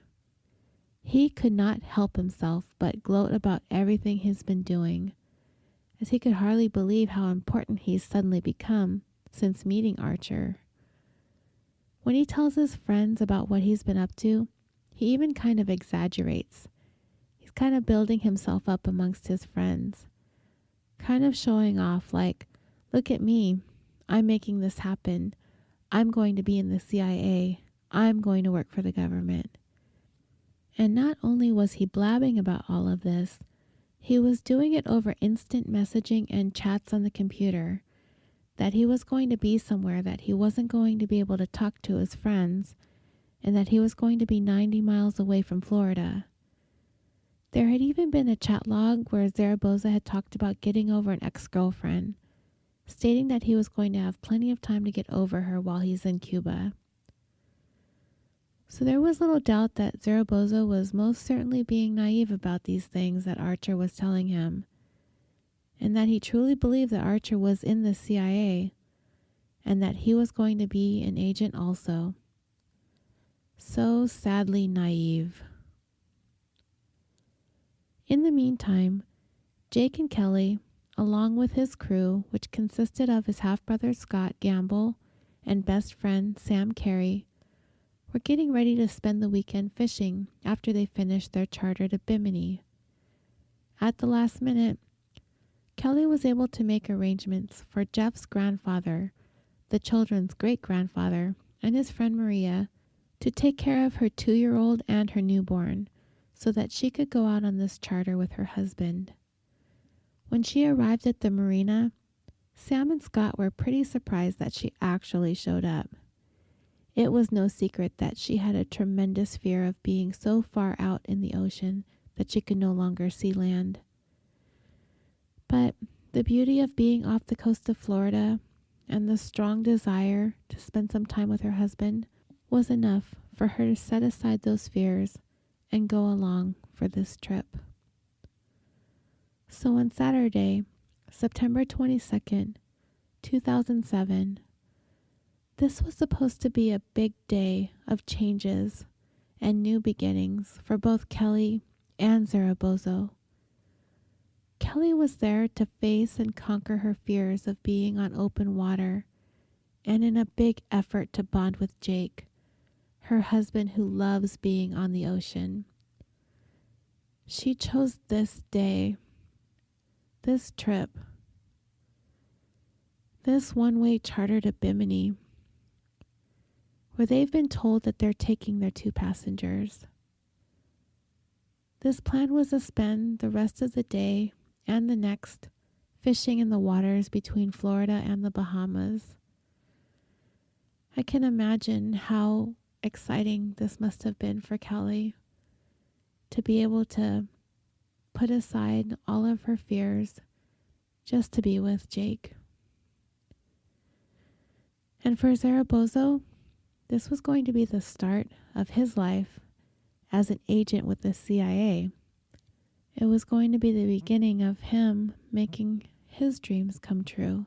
He could not help himself but gloat about everything he's been doing, as he could hardly believe how important he's suddenly become since meeting Archer. When he tells his friends about what he's been up to, he even kind of exaggerates. He's kind of building himself up amongst his friends, kind of showing off like, look at me, I'm making this happen. I'm going to be in the CIA. I'm going to work for the government. And not only was he blabbing about all of this, he was doing it over instant messaging and chats on the computer, that he was going to be somewhere that he wasn't going to be able to talk to his friends, and that he was going to be 90 miles away from Florida. There had even been a chat log where Zaragoza had talked about getting over an ex-girlfriend, stating that he was going to have plenty of time to get over her while he's in Cuba. So there was little doubt that Zaragoza was most certainly being naive about these things that Archer was telling him, and that he truly believed that Archer was in the CIA, and that he was going to be an agent also. So sadly naive. In the meantime, Jake and Kelley, along with his crew, which consisted of his half-brother Scott Gamble and best friend Sam Kairy, were getting ready to spend the weekend fishing after they finished their charter to Bimini. At the last minute, Kelley was able to make arrangements for Jeff's grandfather, the children's great-grandfather, and his friend Maria to take care of her 2-year-old and her newborn so that she could go out on this charter with her husband. When she arrived at the marina, Sam and Scott were pretty surprised that she actually showed up. It was no secret that she had a tremendous fear of being so far out in the ocean that she could no longer see land. But the beauty of being off the coast of Florida and the strong desire to spend some time with her husband was enough for her to set aside those fears and go along for this trip. So on Saturday, September 22nd, 2007, this was supposed to be a big day of changes and new beginnings for both Kelley and Zaragoza. Kelley was there to face and conquer her fears of being on open water, and in a big effort to bond with Jake, her husband who loves being on the ocean. She chose this day, this trip, this one-way charter to Bimini, where they've been told that they're taking their 2 passengers. This plan was to spend the rest of the day and the next fishing in the waters between Florida and the Bahamas. I can imagine how exciting this must have been for Kelley to be able to put aside all of her fears just to be with Jake. And for Zaragoza, this was going to be the start of his life as an agent with the CIA. It was going to be the beginning of him making his dreams come true.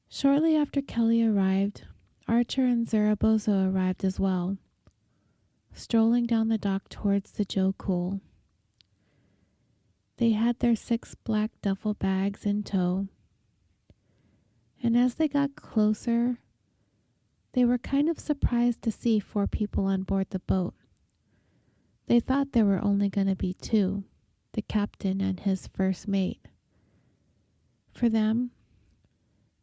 Shortly after Kelley arrived, Archer and Zaragoza arrived as well, strolling down the dock towards the Joe Cool. They had their 6 black duffel bags in tow, and as they got closer, they were kind of surprised to see 4 people on board the boat. They thought there were only going to be 2, the captain and his first mate. For them,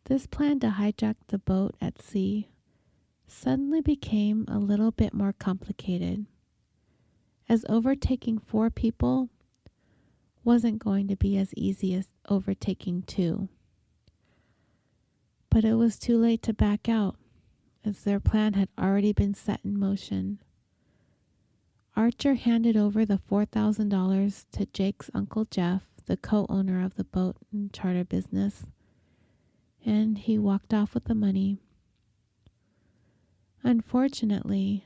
This plan to hijack the boat at sea suddenly became a little bit more complicated, as overtaking 4 people wasn't going to be as easy as overtaking 2. But it was too late to back out, as their plan had already been set in motion. Archer handed over the $4,000 to Jake's Uncle Jeff, the co-owner of the boat and charter business, and he walked off with the money. Unfortunately,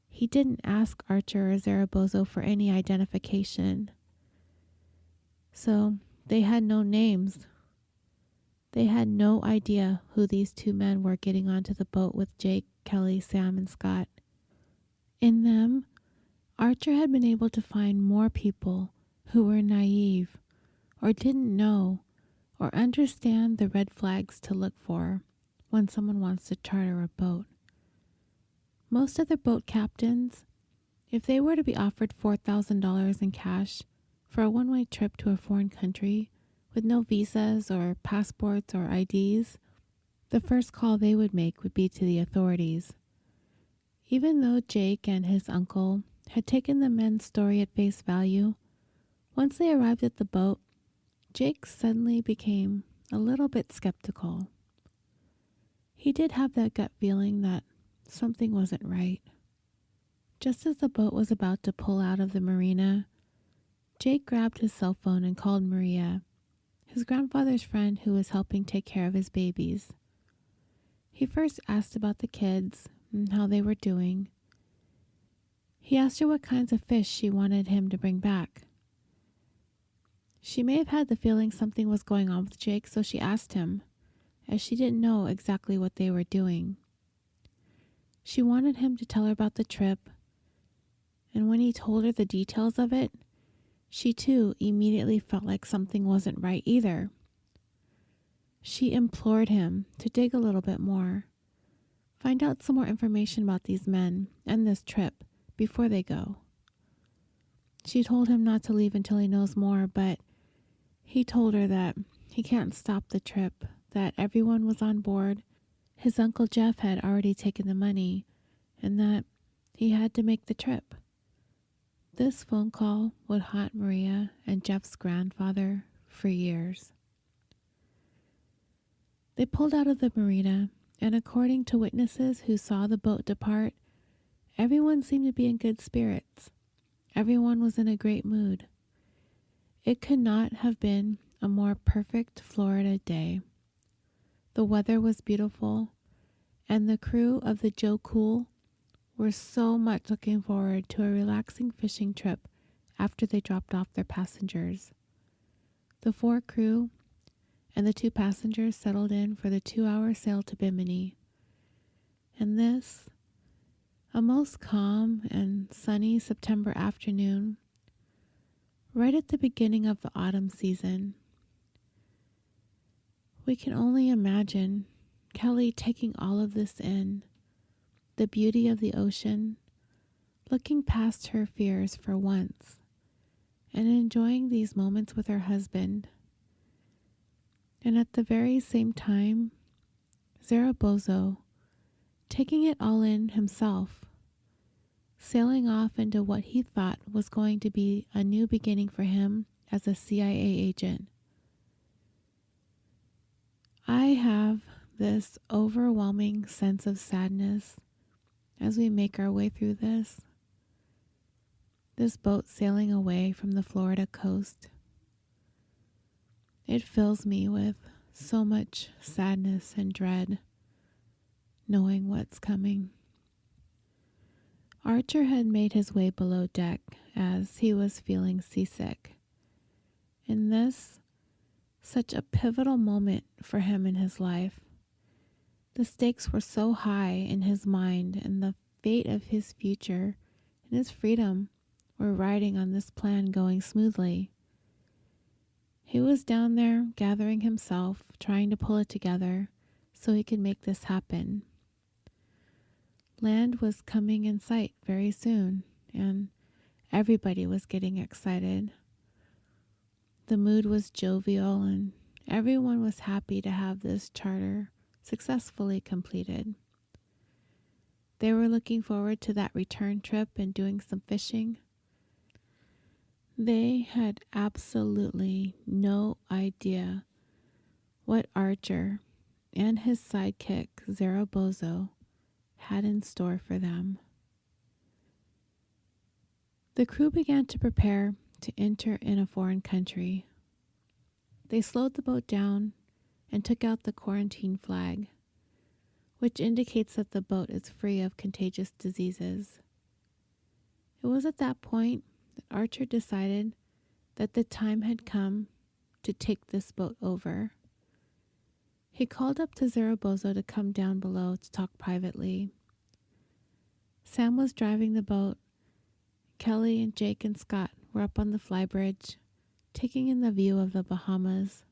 he didn't ask Archer or Zaragoza for any identification, so they had no names. They had no idea who these 2 men were getting onto the boat with Jake, Kelley, Sam, and Scott. In them, Archer had been able to find more people who were naive or didn't know or understand the red flags to look for when someone wants to charter a boat. Most of the boat captains, if they were to be offered $4,000 in cash for a one-way trip to a foreign country with no visas or passports or IDs, the first call they would make would be to the authorities. Even though Jake and his uncle had taken the men's story at face value, once they arrived at the boat, Jake suddenly became a little bit skeptical. He did have that gut feeling that something wasn't right. Just as the boat was about to pull out of the marina, Jake grabbed his cell phone and called Maria, his grandfather's friend who was helping take care of his babies. He first asked about the kids and how they were doing. He asked her what kinds of fish she wanted him to bring back. She may have had the feeling something was going on with Jake, so she asked him, as she didn't know exactly what they were doing. She wanted him to tell her about the trip, and when he told her the details of it, she too immediately felt like something wasn't right either. She implored him to dig a little bit more, find out some more information about these men and this trip before they go. She told him not to leave until he knows more, but he told her that he can't stop the trip, that everyone was on board, his Uncle Jeff had already taken the money, and that he had to make the trip. This phone call would haunt Maria and Jeff's grandfather for years. They pulled out of the marina, and according to witnesses who saw the boat depart, everyone seemed to be in good spirits. Everyone was in a great mood. It could not have been a more perfect Florida day. The weather was beautiful, and the crew of the Joe Cool were so much looking forward to a relaxing fishing trip after they dropped off their passengers. The 4 crew and the 2 passengers settled in for the 2-hour sail to Bimini. And this, a most calm and sunny September afternoon, right at the beginning of the autumn season. We can only imagine Kelley taking all of this in, the beauty of the ocean, looking past her fears for once, and enjoying these moments with her husband. And at the very same time, Zaragoza taking it all in himself, sailing off into what he thought was going to be a new beginning for him as a CIA agent. I have this overwhelming sense of sadness as we make our way through this boat sailing away from the Florida coast. It fills me with so much sadness and dread, knowing what's coming. Archer had made his way below deck as he was feeling seasick. In this, such a pivotal moment for him in his life. The stakes were so high in his mind, and the fate of his future and his freedom were riding on this plan going smoothly. He was down there gathering himself, trying to pull it together so he could make this happen. Land was coming in sight very soon, and everybody was getting excited. The mood was jovial and Everyone was happy to have this charter successfully completed. They were looking forward to that return trip and doing some fishing. They had absolutely no idea what Archer and his sidekick, Zarabozo, had in store for them. The crew began to prepare to enter in a foreign country. They slowed the boat down and took out the quarantine flag, which indicates that the boat is free of contagious diseases. It was at that point that Archer decided that the time had come to take this boat over. He called up to Zarabozo to come down below to talk privately. Sam was driving the boat. Kelley and Jake and Scott were up on the flybridge, taking in the view of the Bahamas.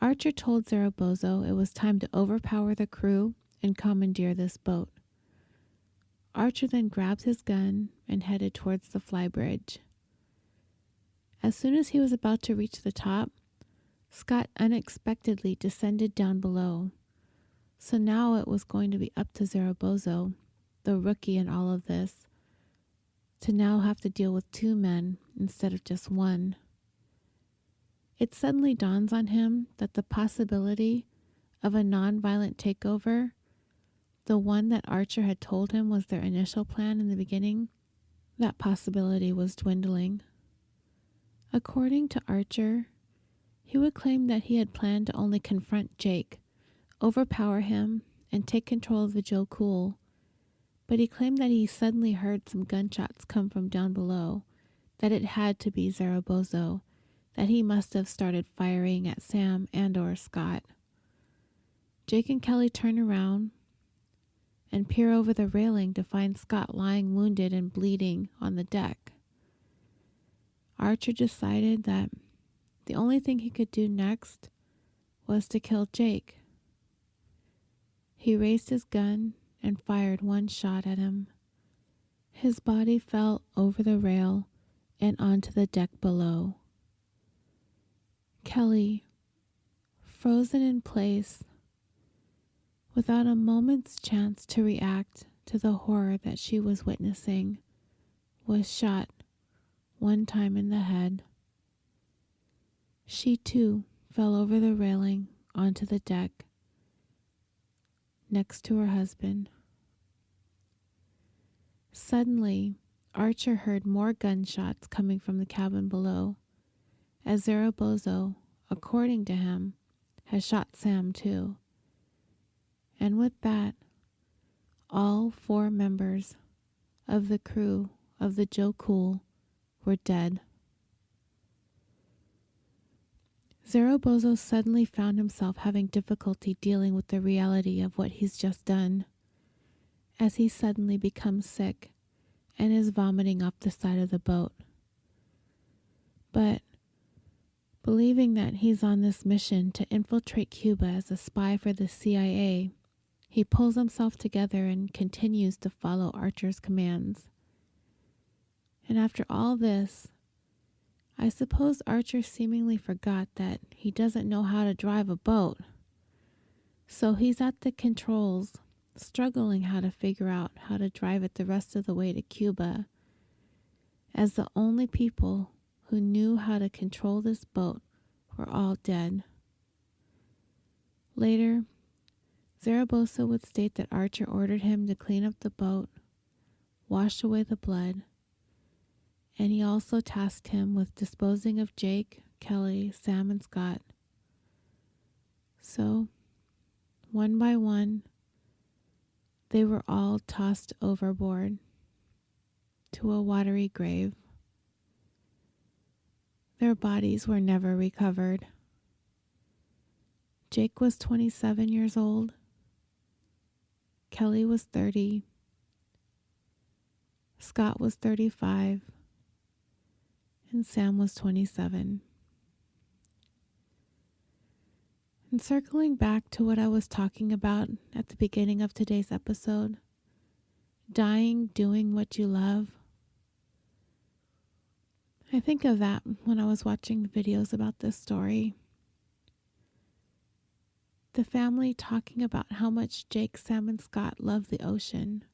Archer told Zarabozo it was time to overpower the crew and commandeer this boat. Archer then grabbed his gun and headed towards the flybridge. As soon as he was about to reach the top, Scott unexpectedly descended down below. So now it was going to be up to Zarabozo, the rookie in all of this, to now have to deal with two men instead of just one. It suddenly dawns on him that the possibility of a non-violent takeover, the one that Archer had told him was their initial plan in the beginning, that possibility was dwindling. According to Archer, he would claim that he had planned to only confront Jake, overpower him, and take control of the Joe Cool, but he claimed that he suddenly heard some gunshots come from down below, that it had to be Zarabozo, that he must have started firing at Sam and or Scott. Jake and Kelley turn around and peer over the railing to find Scott lying wounded and bleeding on the deck. Archer decided that the only thing he could do next was to kill Jake. He raised his gun and fired one shot at him. His body fell over the rail and onto the deck below. Kelley, frozen in place, without a moment's chance to react to the horror that she was witnessing, was shot one time in the head. She too fell over the railing onto the deck next to her husband. Suddenly, Archer heard more gunshots coming from the cabin below, as Zarabozo, according to him, has shot Sam too. And with that, all 4 members of the crew of the Joe Cool were dead. Zarabozo suddenly found himself having difficulty dealing with the reality of what he's just done, as he suddenly becomes sick and is vomiting off the side of the boat. But believing that he's on this mission to infiltrate Cuba as a spy for the CIA, he pulls himself together and continues to follow Archer's commands. And after all this, I suppose Archer seemingly forgot that he doesn't know how to drive a boat. So he's at the controls, struggling how to figure out how to drive it the rest of the way to Cuba, as the only people who knew how to control this boat were all dead. Later, Zarabozo would state that Archer ordered him to clean up the boat, wash away the blood, and he also tasked him with disposing of Jake, Kelley, Sam, and Scott. So, one by one, they were all tossed overboard to a watery grave. Their bodies were never recovered. Jake was 27 years old. Kelley was 30. Scott was 35. And Sam was 27. And circling back to what I was talking about at the beginning of today's episode, dying doing what you love, I think of that when I was watching videos about this story, The family talking about how much Jake, Sam, and Scott loved the ocean.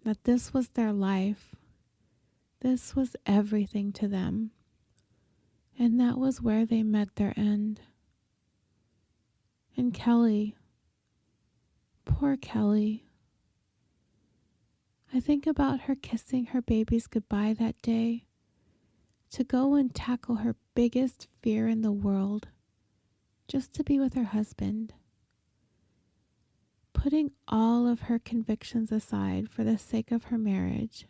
That this was their life. This was everything to them. And that was where they met their end. And Kelley, poor Kelley. I think about her kissing her babies goodbye that day to go and tackle her biggest fear in the world, just to be with her husband. Putting all of her convictions aside for the sake of her marriage.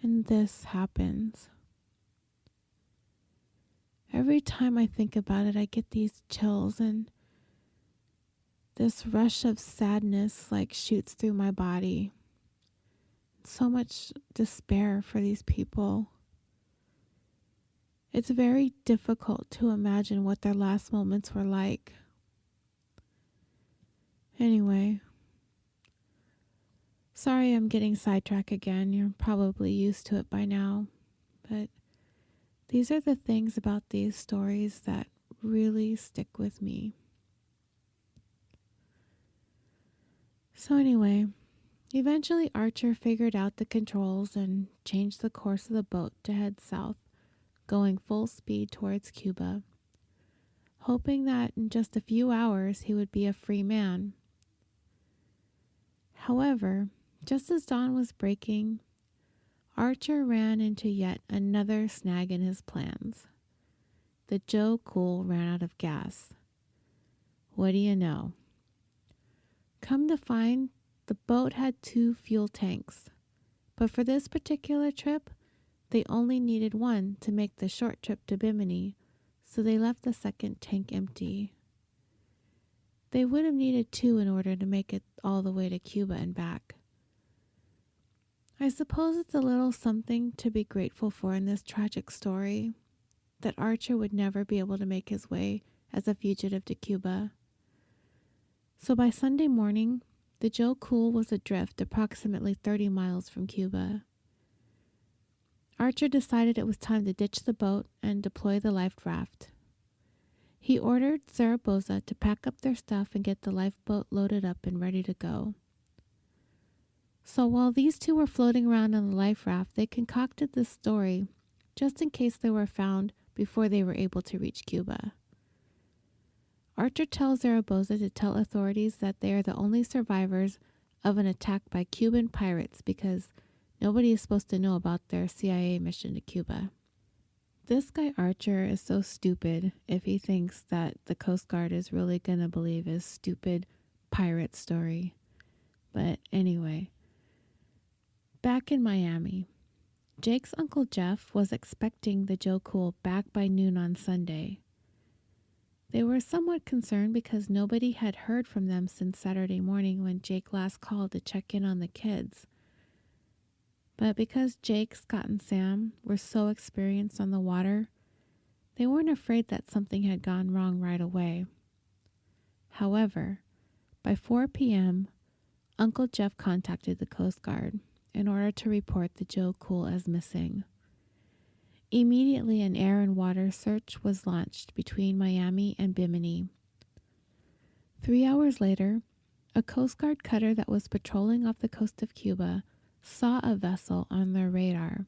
And this happens. Every time I think about it, I get these chills and this rush of sadness like shoots through my body. So much despair for these people. It's very difficult to imagine what their last moments were like. Anyway, sorry I'm getting sidetracked again. You're probably used to it by now. But these are the things about these stories that really stick with me. So anyway, eventually Archer figured out the controls and changed the course of the boat to head south, going full speed towards Cuba, hoping that in just a few hours he would be a free man. However, just as dawn was breaking, Archer ran into yet another snag in his plans. The Joe Cool ran out of gas. What do you know? Come to find, the boat had 2 fuel tanks, but for this particular trip, they only needed one to make the short trip to Bimini, so they left the second tank empty. They would have needed 2 in order to make it all the way to Cuba and back. I suppose it's a little something to be grateful for in this tragic story, that Archer would never be able to make his way as a fugitive to Cuba. So by Sunday morning, the Joe Cool was adrift approximately 30 miles from Cuba. Archer decided it was time to ditch the boat and deploy the life raft. He ordered Zaragoza to pack up their stuff and get the lifeboat loaded up and ready to go. So while these 2 were floating around on the life raft, they concocted this story just in case they were found before they were able to reach Cuba. Archer tells Zaragoza to tell authorities that they are the only survivors of an attack by Cuban pirates because nobody is supposed to know about their CIA mission to Cuba. This guy Archer is so stupid if he thinks that the Coast Guard is really going to believe his stupid pirate story. But anyway, back in Miami, Jake's Uncle Jeff was expecting the Joe Cool back by noon on Sunday. They were somewhat concerned because nobody had heard from them since Saturday morning when Jake last called to check in on the kids. But because Jake, Scott, and Sam were so experienced on the water, they weren't afraid that something had gone wrong right away. However, by 4 p.m., Uncle Jeff contacted the Coast Guard in order to report the Joe Cool as missing. Immediately, an air and water search was launched between Miami and Bimini. 3 hours later, a Coast Guard cutter that was patrolling off the coast of Cuba saw a vessel on their radar.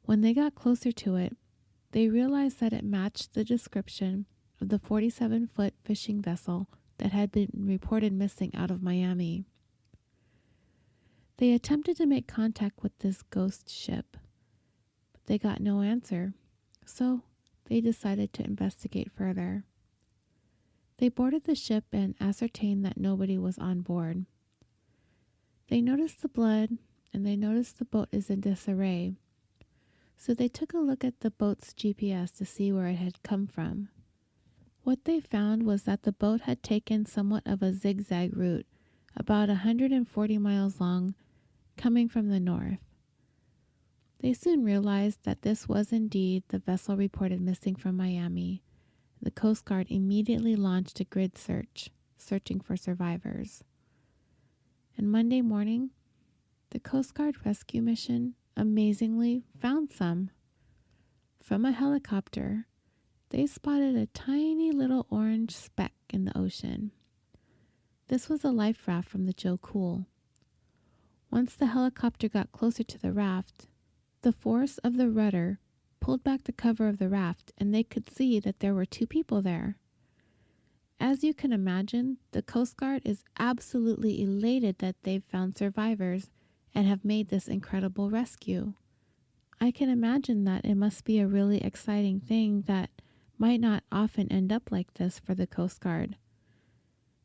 When they got closer to it, they realized that it matched the description of the 47-foot fishing vessel that had been reported missing out of Miami. They attempted to make contact with this ghost ship, but they got no answer, so they decided to investigate further. They boarded the ship and ascertained that nobody was on board. They noticed the blood, and they noticed the boat is in disarray, so they took a look at the boat's GPS to see where it had come from. What they found was that the boat had taken somewhat of a zigzag route, about 140 miles long, coming from the north. They soon realized that this was indeed the vessel reported missing from Miami. The Coast Guard immediately launched a grid search, searching for survivors. And Monday morning, the Coast Guard rescue mission amazingly found some. From a helicopter, they spotted a tiny little orange speck in the ocean. This was a life raft from the Joe Cool. Once the helicopter got closer to the raft, the force of the rudder pulled back the cover of the raft, and they could see that there were 2 people there. As you can imagine, the Coast Guard is absolutely elated that they've found survivors and have made this incredible rescue. I can imagine that it must be a really exciting thing that might not often end up like this for the Coast Guard.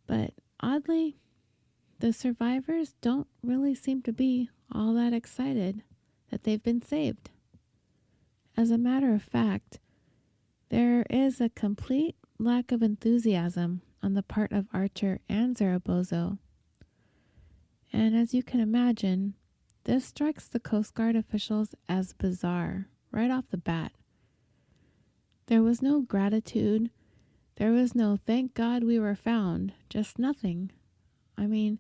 But oddly, the survivors don't really seem to be all that excited that they've been saved. As a matter of fact, there is a complete lack of enthusiasm on the part of Archer and Zaragoza. And as you can imagine, this strikes the Coast Guard officials as bizarre right off the bat. There was no gratitude. There was no thank God we were found. Just nothing. I mean,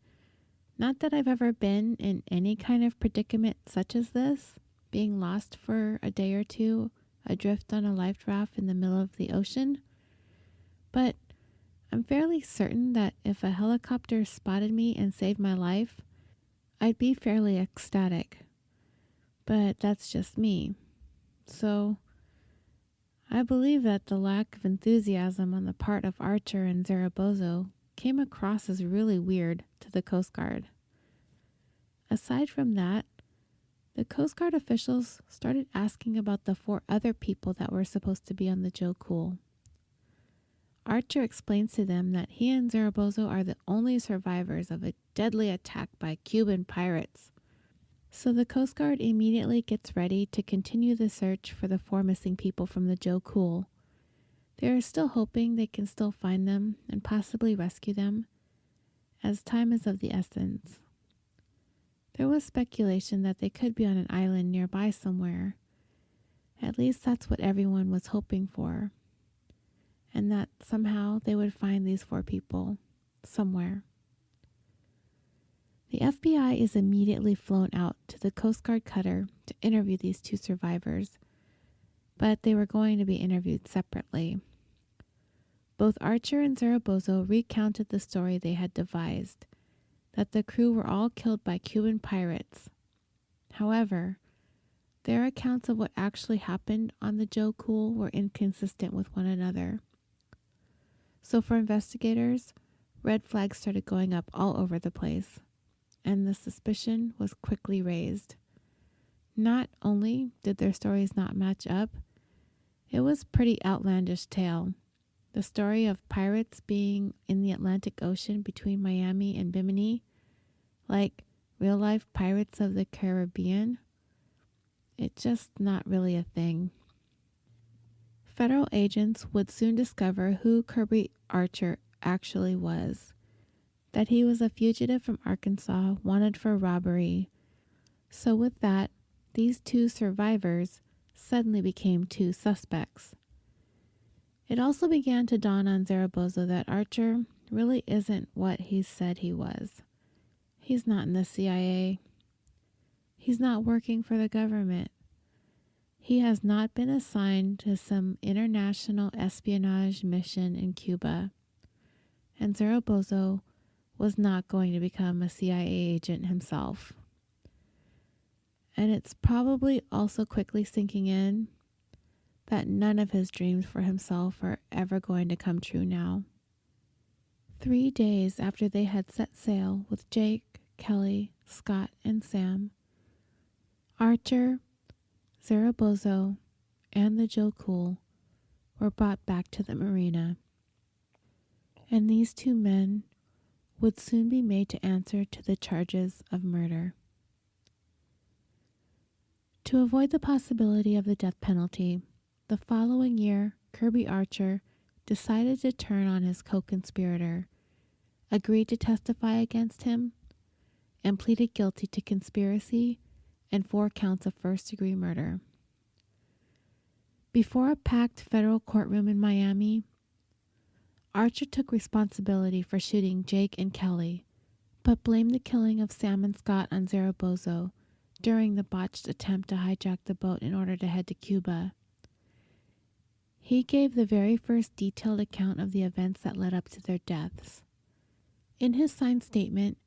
not that I've ever been in any kind of predicament such as this, being lost for a day or two, adrift on a life raft in the middle of the ocean. But I'm fairly certain that if a helicopter spotted me and saved my life, I'd be fairly ecstatic. But that's just me. So I believe that the lack of enthusiasm on the part of Archer and Zaragoza came across as really weird to the Coast Guard. Aside from that, the Coast Guard officials started asking about the 4 other people that were supposed to be on the Joe Cool. Archer explains to them that he and Zaragoza are the only survivors of a deadly attack by Cuban pirates. So the Coast Guard immediately gets ready to continue the search for the 4 missing people from the Joe Cool. They are still hoping they can still find them and possibly rescue them, as time is of the essence. There was speculation that they could be on an island nearby somewhere. At least that's what everyone was hoping for. And that somehow they would find these 4 people somewhere. The FBI is immediately flown out to the Coast Guard cutter to interview these 2 survivors, but they were going to be interviewed separately. Both Archer and Zaragoza recounted the story they had devised, that the crew were all killed by Cuban pirates. However, their accounts of what actually happened on the Joe Cool were inconsistent with one another. So for investigators, red flags started going up all over the place, and the suspicion was quickly raised. Not only did their stories not match up, it was a pretty outlandish tale. The story of pirates being in the Atlantic Ocean between Miami and Bimini, like real-life Pirates of the Caribbean, it's just not really a thing. Federal agents would soon discover who Kirby Archer actually was, that he was a fugitive from Arkansas wanted for robbery. So with that, these 2 survivors suddenly became 2 suspects. It also began to dawn on Zaragoza that Archer really isn't what he said he was. He's not in the CIA. He's not working for the government. He has not been assigned to some international espionage mission in Cuba. And Zaragoza was not going to become a CIA agent himself. And it's probably also quickly sinking in that none of his dreams for himself are ever going to come true now. 3 days after they had set sail with Jake, Kelley, Scott, and Sam, Archer, Zaragoza, and the Joe Cool were brought back to the marina. And these 2 men would soon be made to answer to the charges of murder. To avoid the possibility of the death penalty, the following year, Kirby Archer decided to turn on his co-conspirator, agreed to testify against him, and pleaded guilty to conspiracy and 4 counts of first-degree murder. Before a packed federal courtroom in Miami, Archer took responsibility for shooting Jake and Kelley, but blamed the killing of Sam and Scott on Zaragoza during the botched attempt to hijack the boat in order to head to Cuba. He gave the very first detailed account of the events that led up to their deaths. In his signed statement,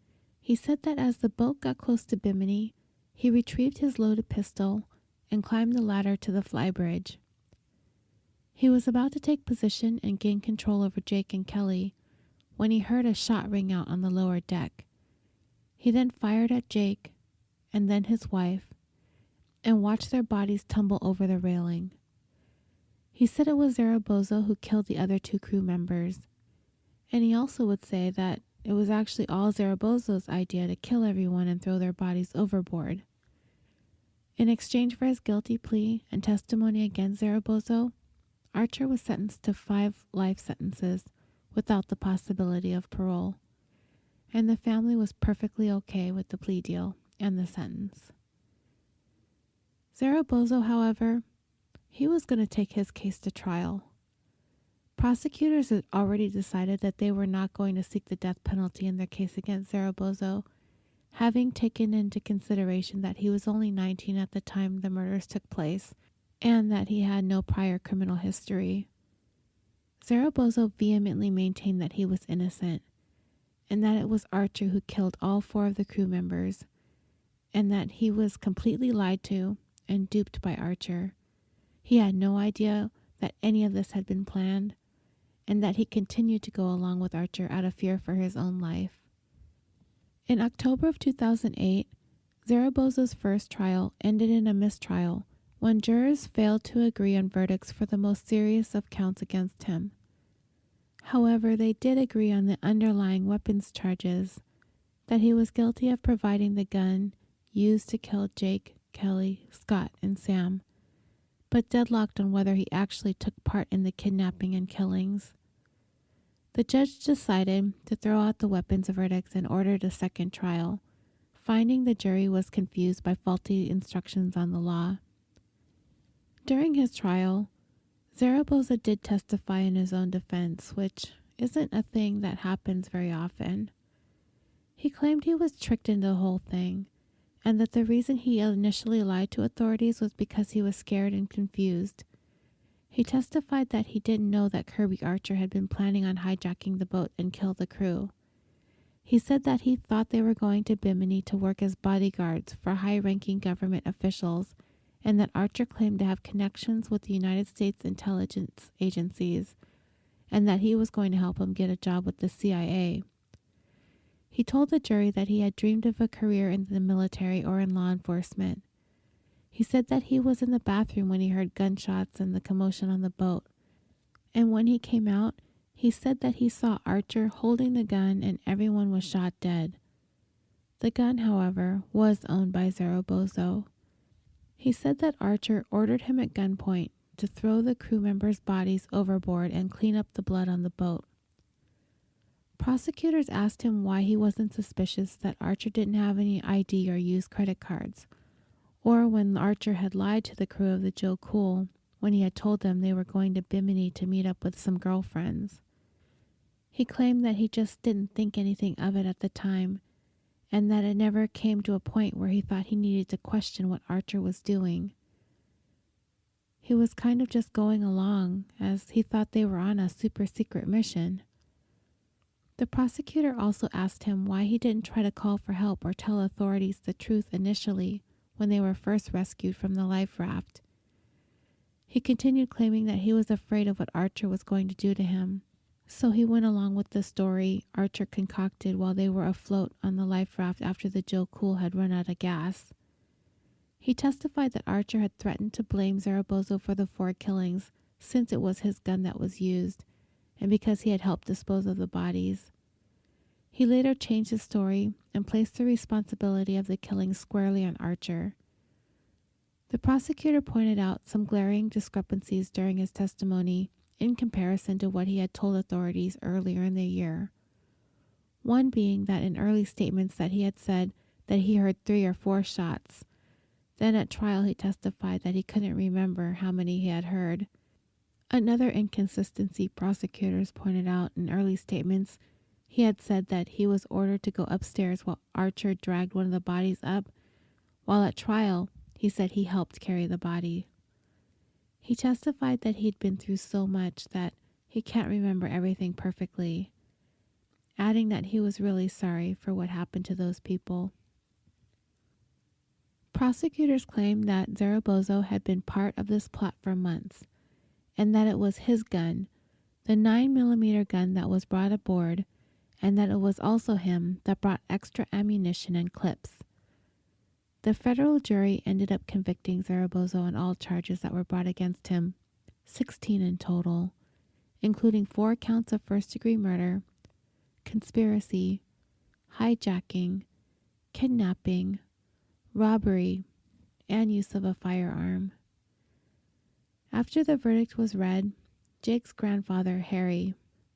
he said that as the boat got close to Bimini, he retrieved his loaded pistol and climbed the ladder to the flybridge. He was about to take position and gain control over Jake and Kelley when he heard a shot ring out on the lower deck. He then fired at Jake and then his wife and watched their bodies tumble over the railing. He said it was Zaragoza who killed the other 2 crew members, and he also would say that it was actually all Zaragoza's idea to kill everyone and throw their bodies overboard. In exchange for his guilty plea and testimony against Zaragoza, Archer was sentenced to 5 life sentences without the possibility of parole, and the family was perfectly okay with the plea deal and the sentence. Zaragoza, however, he was going to take his case to trial. Prosecutors had already decided that they were not going to seek the death penalty in their case against Zaragoza, having taken into consideration that he was only 19 at the time the murders took place and that he had no prior criminal history. Zaragoza vehemently maintained that he was innocent and that it was Archer who killed all 4 of the crew members, and that he was completely lied to and duped by Archer. He had no idea that any of this had been planned, and that he continued to go along with Archer out of fear for his own life. In October of 2008, Zaragoza's first trial ended in a mistrial when jurors failed to agree on verdicts for the most serious of counts against him. However, they did agree on the underlying weapons charges, that he was guilty of providing the gun used to kill Jake, Kelley, Scott, and Sam, but deadlocked on whether he actually took part in the kidnapping and killings. The judge decided to throw out the weapons verdicts and ordered a second trial, finding the jury was confused by faulty instructions on the law. During his trial, Zaragoza did testify in his own defense, which isn't a thing that happens very often. He claimed he was tricked into the whole thing, and that the reason he initially lied to authorities was because he was scared and confused. He testified that he didn't know that Kirby Archer had been planning on hijacking the boat and kill the crew. He said that he thought they were going to Bimini to work as bodyguards for high-ranking government officials, and that Archer claimed to have connections with the United States intelligence agencies, and that he was going to help him get a job with the CIA. He told the jury that he had dreamed of a career in the military or in law enforcement. He said that he was in the bathroom when he heard gunshots and the commotion on the boat, and when he came out, he said that he saw Archer holding the gun and everyone was shot dead. The gun, however, was owned by Zaragoza. He said that Archer ordered him at gunpoint to throw the crew members' bodies overboard and clean up the blood on the boat. Prosecutors asked him why he wasn't suspicious that Archer didn't have any ID or use credit cards, or when Archer had lied to the crew of the Joe Cool when he had told them they were going to Bimini to meet up with some girlfriends. He claimed that he just didn't think anything of it at the time, and that it never came to a point where he thought he needed to question what Archer was doing. He was kind of just going along, as he thought they were on a super secret mission. The prosecutor also asked him why he didn't try to call for help or tell authorities the truth initially when they were first rescued from the life raft. He continued claiming that he was afraid of what Archer was going to do to him, so he went along with the story Archer concocted while they were afloat on the life raft after the Joe Cool had run out of gas. He testified that Archer had threatened to blame Zaragoza for the 4 killings since it was his gun that was used, and because he had helped dispose of the bodies. He later changed his story and placed the responsibility of the killing squarely on Archer. The prosecutor pointed out some glaring discrepancies during his testimony in comparison to what he had told authorities earlier in the year. One being that in early statements that he had said that he heard 3 or 4 shots. Then at trial he testified that he couldn't remember how many he had heard. Another inconsistency prosecutors pointed out in early statements, he had said that he was ordered to go upstairs while Archer dragged one of the bodies up, while at trial he said he helped carry the body. He testified that he'd been through so much that he can't remember everything perfectly, adding that he was really sorry for what happened to those people. Prosecutors claimed that Zaragoza had been part of this plot for months, and that it was his gun, the 9mm gun that was brought aboard, and that it was also him that brought extra ammunition and clips. The federal jury ended up convicting Zaragoza on all charges that were brought against him, 16 in total, including 4 counts of first-degree murder, conspiracy, hijacking, kidnapping, robbery, and use of a firearm. After the verdict was read, Jake's grandfather, Harry,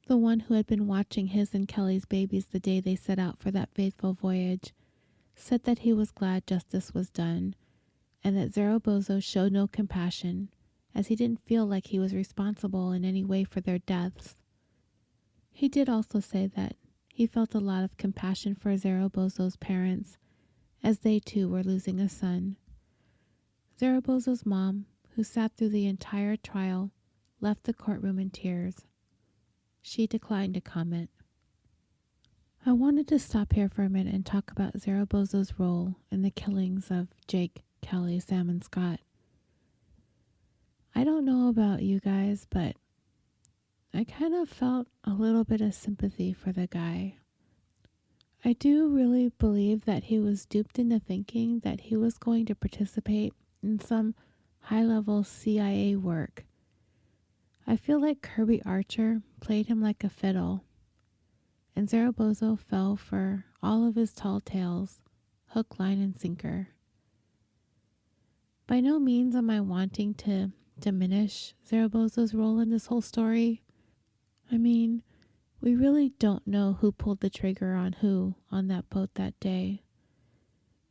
the one who had been watching his and Kelley's babies the day they set out for that fateful voyage, said that he was glad justice was done, and that Zaragoza showed no compassion, as he didn't feel like he was responsible in any way for their deaths. He did also say that he felt a lot of compassion for Zaragoza's parents, as they too were losing a son. Zaragoza's mom, who sat through the entire trial, left the courtroom in tears. She declined to comment. I wanted to stop here for a minute and talk about Zaragoza's role in the killings of Jake, Kelley, Sam, and Scott. I don't know about you guys, but I kind of felt a little bit of sympathy for the guy. I do really believe that he was duped into thinking that he was going to participate in some high-level CIA work. I feel like Kirby Archer played him like a fiddle, and Zaragoza fell for all of his tall tales, hook, line, and sinker. By no means am I wanting to diminish Zaragoza's role in this whole story. I mean, we really don't know who pulled the trigger on who on that boat that day,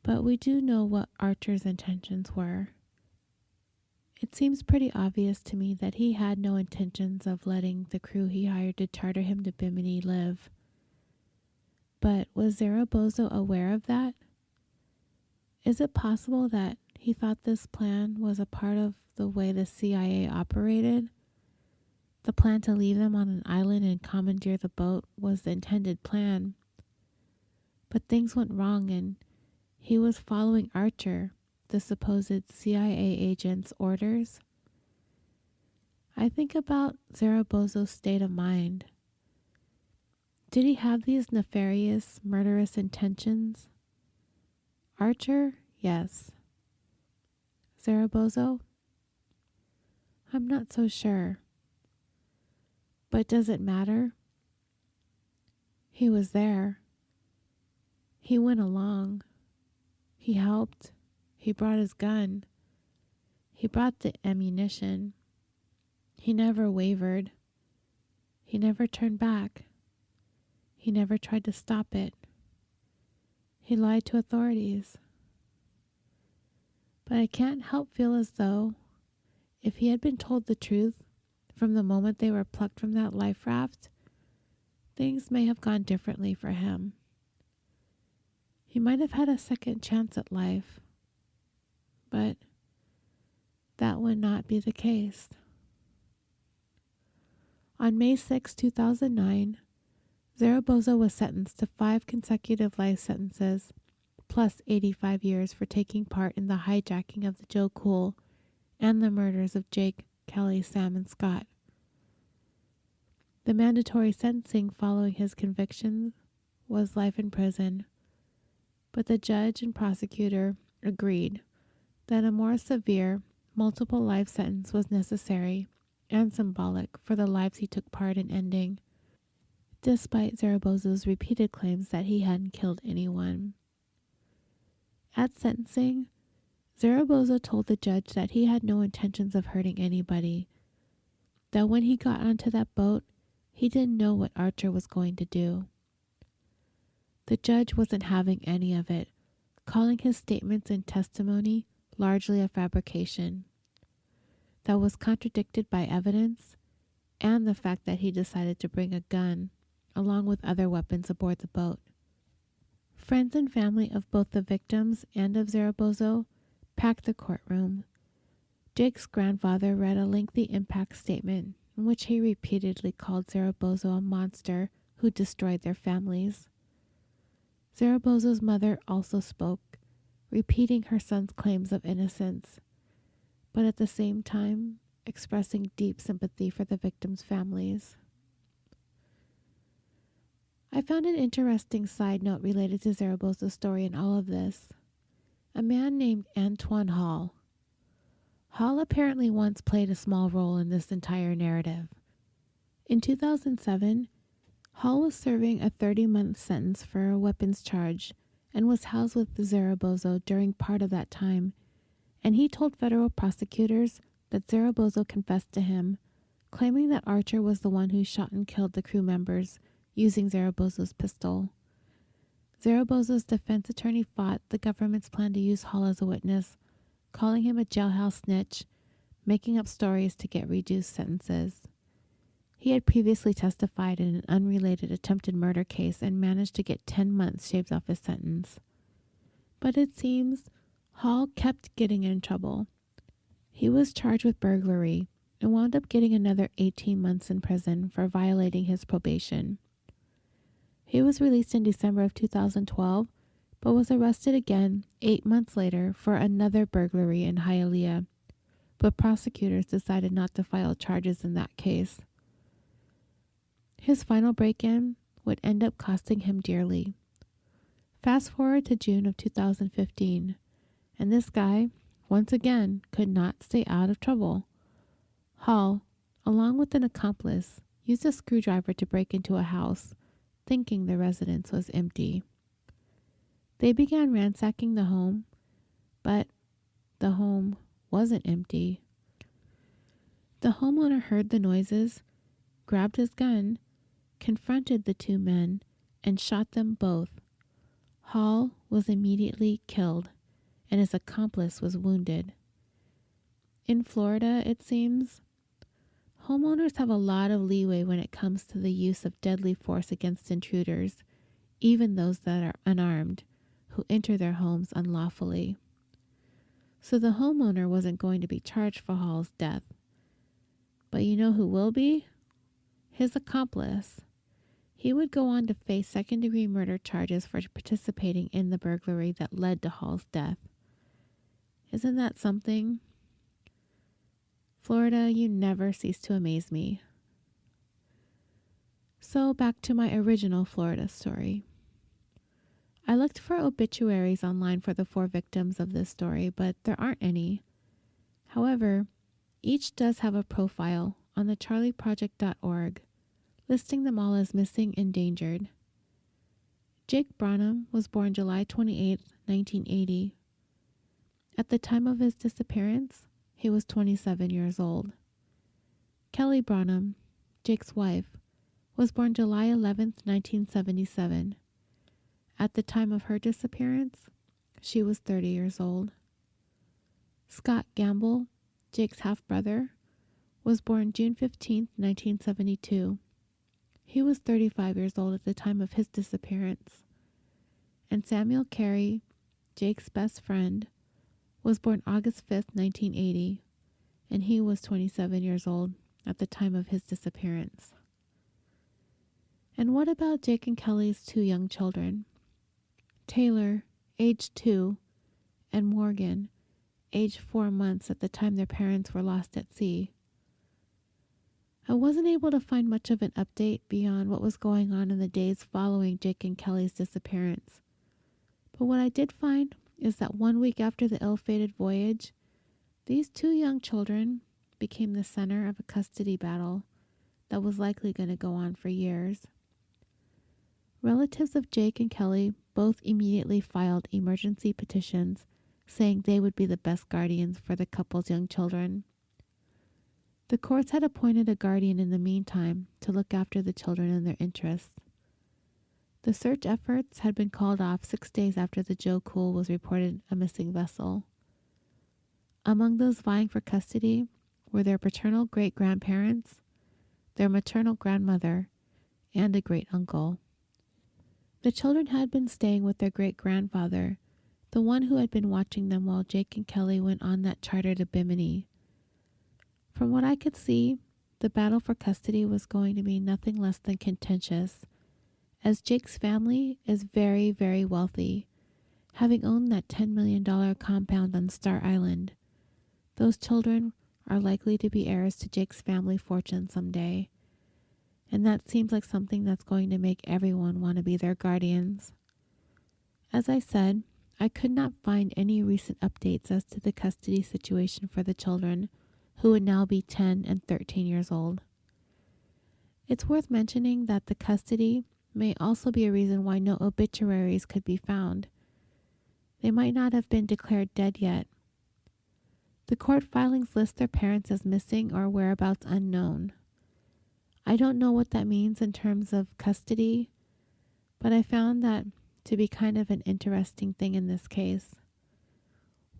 but we do know what Archer's intentions were. It seems pretty obvious to me that he had no intentions of letting the crew he hired to charter him to Bimini live. But was Zaragoza aware of that? Is it possible that he thought this plan was a part of the way the CIA operated? The plan to leave them on an island and commandeer the boat was the intended plan. But things went wrong and he was following Archer, the supposed CIA agent's orders. I think about Zaragoza's state of mind. Did he have these nefarious, murderous intentions? Archer, yes. Zaragoza? I'm not so sure. But does it matter? He was there. He went along. He helped. He brought his gun. He brought the ammunition. He never wavered. He never turned back. He never tried to stop it. He lied to authorities. But I can't help feel as though if he had been told the truth from the moment they were plucked from that life raft, things may have gone differently for him. He might have had a second chance at life, but that would not be the case. On May 6, 2009, Zaragoza was sentenced to 5 consecutive life sentences, plus 85 years for taking part in the hijacking of the Joe Cool and the murders of Jake, Kelley, Sam, and Scott. The mandatory sentencing following his conviction was life in prison, but the judge and prosecutor agreed that a more severe, multiple life sentence was necessary and symbolic for the lives he took part in ending, despite Zaragoza's repeated claims that he hadn't killed anyone. At sentencing, Zaragoza told the judge that he had no intentions of hurting anybody, that when he got onto that boat, he didn't know what Archer was going to do. The judge wasn't having any of it, calling his statements and testimony largely a fabrication that was contradicted by evidence and the fact that he decided to bring a gun along with other weapons aboard the boat. Friends and family of both the victims and of Zaragoza packed the courtroom, Jake's grandfather read a lengthy impact statement in which he repeatedly called Zaragoza a monster who destroyed their families. Zaragoza's mother also spoke, repeating her son's claims of innocence, but at the same time expressing deep sympathy for the victims' families. I found an interesting side note related to Zaragoza's story in all of this. A man named Antoine Hall. Hall apparently once played a small role in this entire narrative. In 2007, Hall was serving a 30-month sentence for a weapons charge and was housed with Zaragoza during part of that time, and he told federal prosecutors that Zaragoza confessed to him, claiming that Archer was the one who shot and killed the crew members using Zaragoza's pistol. Zaragoza's defense attorney fought the government's plan to use Hall as a witness, calling him a jailhouse snitch, making up stories to get reduced sentences. He had previously testified in an unrelated attempted murder case and managed to get 10 months shaved off his sentence. But it seems Hall kept getting in trouble. He was charged with burglary and wound up getting another 18 months in prison for violating his probation. He was released in December of 2012, but was arrested again 8 months later for another burglary in Hialeah, but prosecutors decided not to file charges in that case. His final break-in would end up costing him dearly. Fast forward to June of 2015, and this guy, once again, could not stay out of trouble. Hall, along with an accomplice, used a screwdriver to break into a house, thinking the residence was empty. They began ransacking the home, but the home wasn't empty. The homeowner heard the noises, grabbed his gun, confronted the two men, and shot them both. Hall was immediately killed, and his accomplice was wounded. In Florida, it seems, homeowners have a lot of leeway when it comes to the use of deadly force against intruders, even those that are unarmed, who enter their homes unlawfully. So the homeowner wasn't going to be charged for Hall's death. But you know who will be? His accomplice. He would go on to face second-degree murder charges for participating in the burglary that led to Hall's death. Isn't that something? Florida, you never cease to amaze me. So back to my original Florida story. I looked for obituaries online for the 4 victims of this story, but there aren't any. However, each does have a profile on the charlieproject.org, listing them all as missing endangered. Jake Branam was born July 28, 1980. At the time of his disappearance, he was 27 years old. Kelley Branam, Jake's wife, was born July 11, 1977. At the time of her disappearance, she was 30 years old. Scott Gamble, Jake's half-brother, was born June 15, 1972. He was 35 years old at the time of his disappearance. And Samuel Kairy, Jake's best friend, was born August 5, 1980, and he was 27 years old at the time of his disappearance. And what about Jake and Kelley's 2 young children? Taylor, age 2, and Morgan, age 4 months at the time their parents were lost at sea. I wasn't able to find much of an update beyond what was going on in the days following Jake and Kelley's disappearance. But what I did find is that 1 week after the ill-fated voyage, these 2 young children became the center of a custody battle that was likely going to go on for years. Relatives of Jake and Kelley both immediately filed emergency petitions saying they would be the best guardians for the couple's young children. The courts had appointed a guardian in the meantime to look after the children and their interests. The search efforts had been called off 6 days after the Joe Cool was reported a missing vessel. Among those vying for custody were their paternal great-grandparents, their maternal grandmother, and a great-uncle. The children had been staying with their great-grandfather, the one who had been watching them while Jake and Kelley went on that charter to Bimini, From what I could see, the battle for custody was going to be nothing less than contentious, as Jake's family is very, very wealthy, having owned that $10 million compound on Star Island. Those children are likely to be heirs to Jake's family fortune someday, and that seems like something that's going to make everyone want to be their guardians. As I said, I could not find any recent updates as to the custody situation for the children, who would now be 10 and 13 years old. It's worth mentioning that the custody may also be a reason why no obituaries could be found. They might not have been declared dead yet. The court filings list their parents as missing or whereabouts unknown. I don't know what that means in terms of custody, but I found that to be kind of an interesting thing in this case.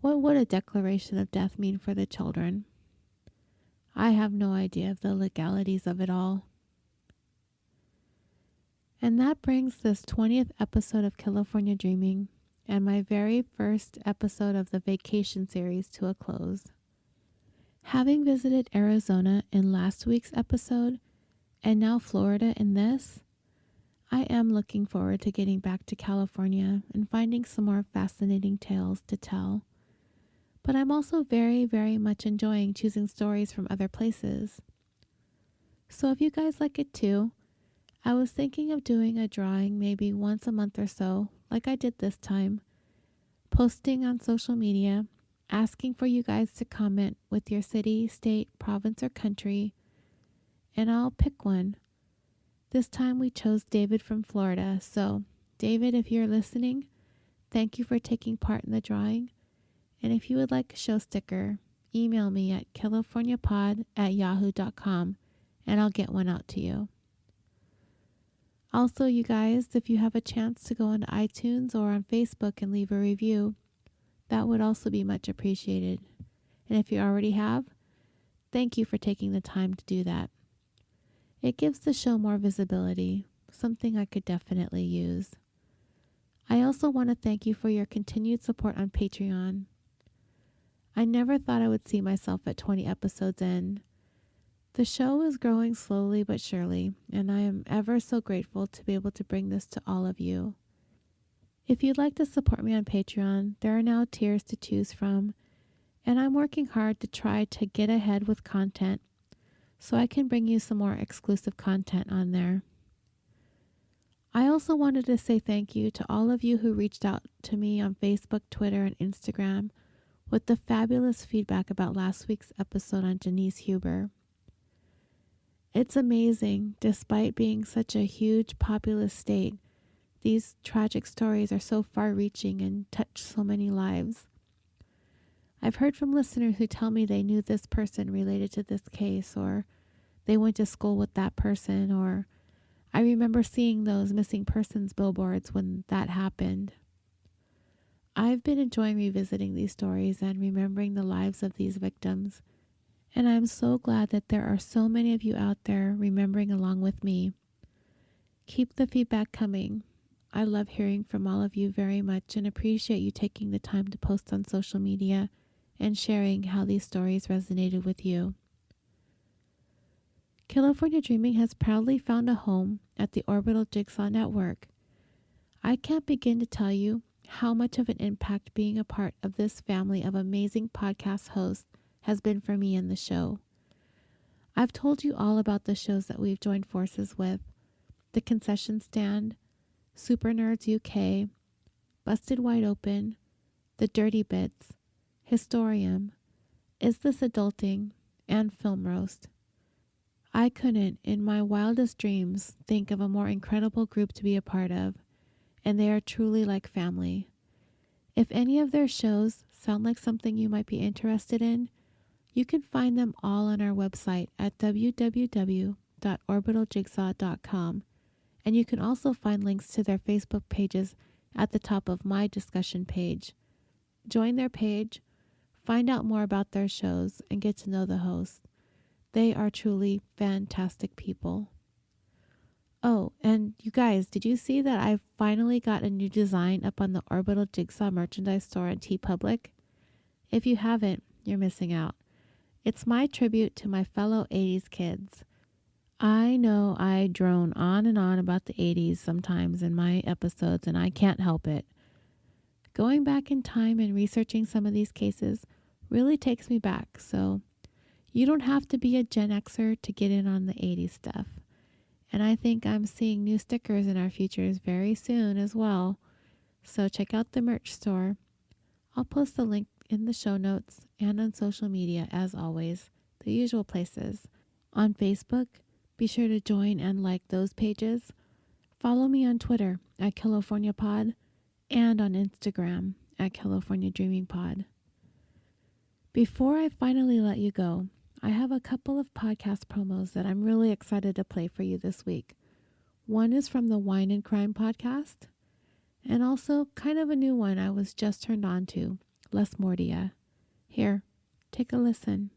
What would a declaration of death mean for the children? I have no idea of the legalities of it all. And that brings this 20th episode of California Dreaming and my very first episode of the vacation series to a close. Having visited Arizona in last week's episode and now Florida in this, I am looking forward to getting back to California and finding some more fascinating tales to tell. But I'm also very, very much enjoying choosing stories from other places. So if you guys like it too, I was thinking of doing a drawing maybe once a month or so, like I did this time, posting on social media, asking for you guys to comment with your city, state, province, or country, and I'll pick one. This time we chose David from Florida, so David, if you're listening, thank you for taking part in the drawing, and if you would like a show sticker, email me at californiapod@yahoo.com and I'll get one out to you. Also, you guys, if you have a chance to go onto iTunes or on Facebook and leave a review, that would also be much appreciated. And if you already have, thank you for taking the time to do that. It gives the show more visibility, something I could definitely use. I also want to thank you for your continued support on Patreon. I never thought I would see myself at 20 episodes in. The show is growing slowly but surely, and I am ever so grateful to be able to bring this to all of you. If you'd like to support me on Patreon, there are now tiers to choose from, and I'm working hard to try to get ahead with content so I can bring you some more exclusive content on there. I also wanted to say thank you to all of you who reached out to me on Facebook, Twitter, and Instagram with the fabulous feedback about last week's episode on Denise Huber. It's amazing, despite being such a huge populous state, these tragic stories are so far-reaching and touch so many lives. I've heard from listeners who tell me they knew this person related to this case, or they went to school with that person, or I remember seeing those missing persons billboards when that happened. I've been enjoying revisiting these stories and remembering the lives of these victims, and I'm so glad that there are so many of you out there remembering along with me. Keep the feedback coming. I love hearing from all of you very much and appreciate you taking the time to post on social media and sharing how these stories resonated with you. California Dreaming has proudly found a home at the Orbital Jigsaw Network. I can't begin to tell you how much of an impact being a part of this family of amazing podcast hosts has been for me and the show. I've told you all about the shows that we've joined forces with: The Concession Stand, Super Nerds UK, Busted Wide Open, The Dirty Bits, Historium, Is This Adulting, and Film Roast. I couldn't, in my wildest dreams, think of a more incredible group to be a part of, and they are truly like family. If any of their shows sound like something you might be interested in, you can find them all on our website at www.orbitaljigsaw.com, and you can also find links to their Facebook pages at the top of my discussion page. Join their page, find out more about their shows, and get to know the hosts. They are truly fantastic people. Oh, and you guys, did you see that I finally got a new design up on the Orbital Jigsaw merchandise store on TeePublic? If you haven't, you're missing out. It's my tribute to my fellow 80s kids. I know I drone on and on about the 80s sometimes in my episodes, and I can't help it. Going back in time and researching some of these cases really takes me back, so you don't have to be a Gen Xer to get in on the 80s stuff. And I think I'm seeing new stickers in our futures very soon as well. So check out the merch store. I'll post the link in the show notes and on social media as always, the usual places. On Facebook, be sure to join and like those pages. Follow me on Twitter at CaliforniaPod and on Instagram at CaliforniaDreamingPod. Before I finally let you go, I have a couple of podcast promos that I'm really excited to play for you this week. One is from the Wine and Crime podcast, and also kind of a new one I was just turned on to, Les Mordia. Here, take a listen.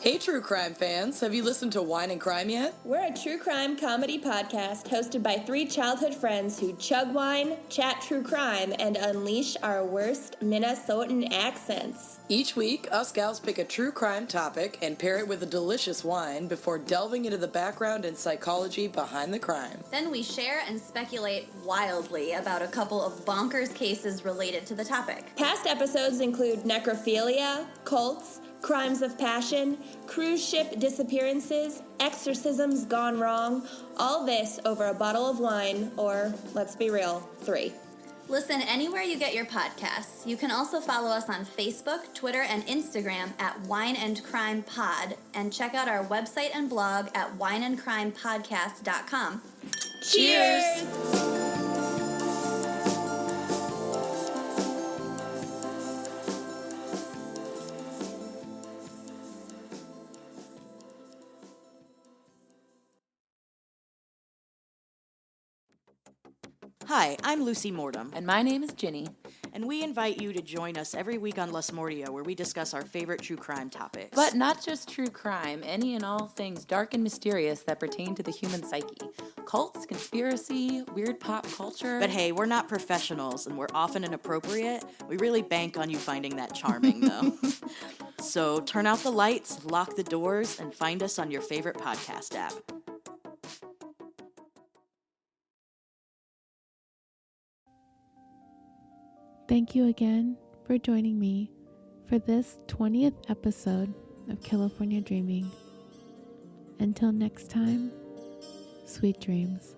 Hey, true crime fans. Have you listened to Wine and Crime yet? We're a true crime comedy podcast hosted by three childhood friends who chug wine, chat true crime, and unleash our worst Minnesotan accents. Each week, us gals pick a true crime topic and pair it with a delicious wine before delving into the background and psychology behind the crime. Then we share and speculate wildly about a couple of bonkers cases related to the topic. Past episodes include necrophilia, cults, crimes of passion, cruise ship disappearances, exorcisms gone wrong, all this over a bottle of wine, or, let's be real, 3. Listen anywhere you get your podcasts. You can also follow us on Facebook, Twitter, and Instagram at Wine and Crime Pod, and check out our website and blog at wineandcrimepodcast.com. Cheers! Hi, I'm Lucy Mortem, And my name is Ginny. and we invite you to join us every week on Les Mordia, where we discuss our favorite true crime topics. But not just true crime, any and all things dark and mysterious that pertain to the human psyche. Cults, conspiracy, weird pop culture. But hey, we're not professionals, and we're often inappropriate. We really bank on you finding that charming, though. So turn out the lights, lock the doors, and find us on your favorite podcast app. Thank you again for joining me for this 20th episode of California Dreaming. Until next time, sweet dreams.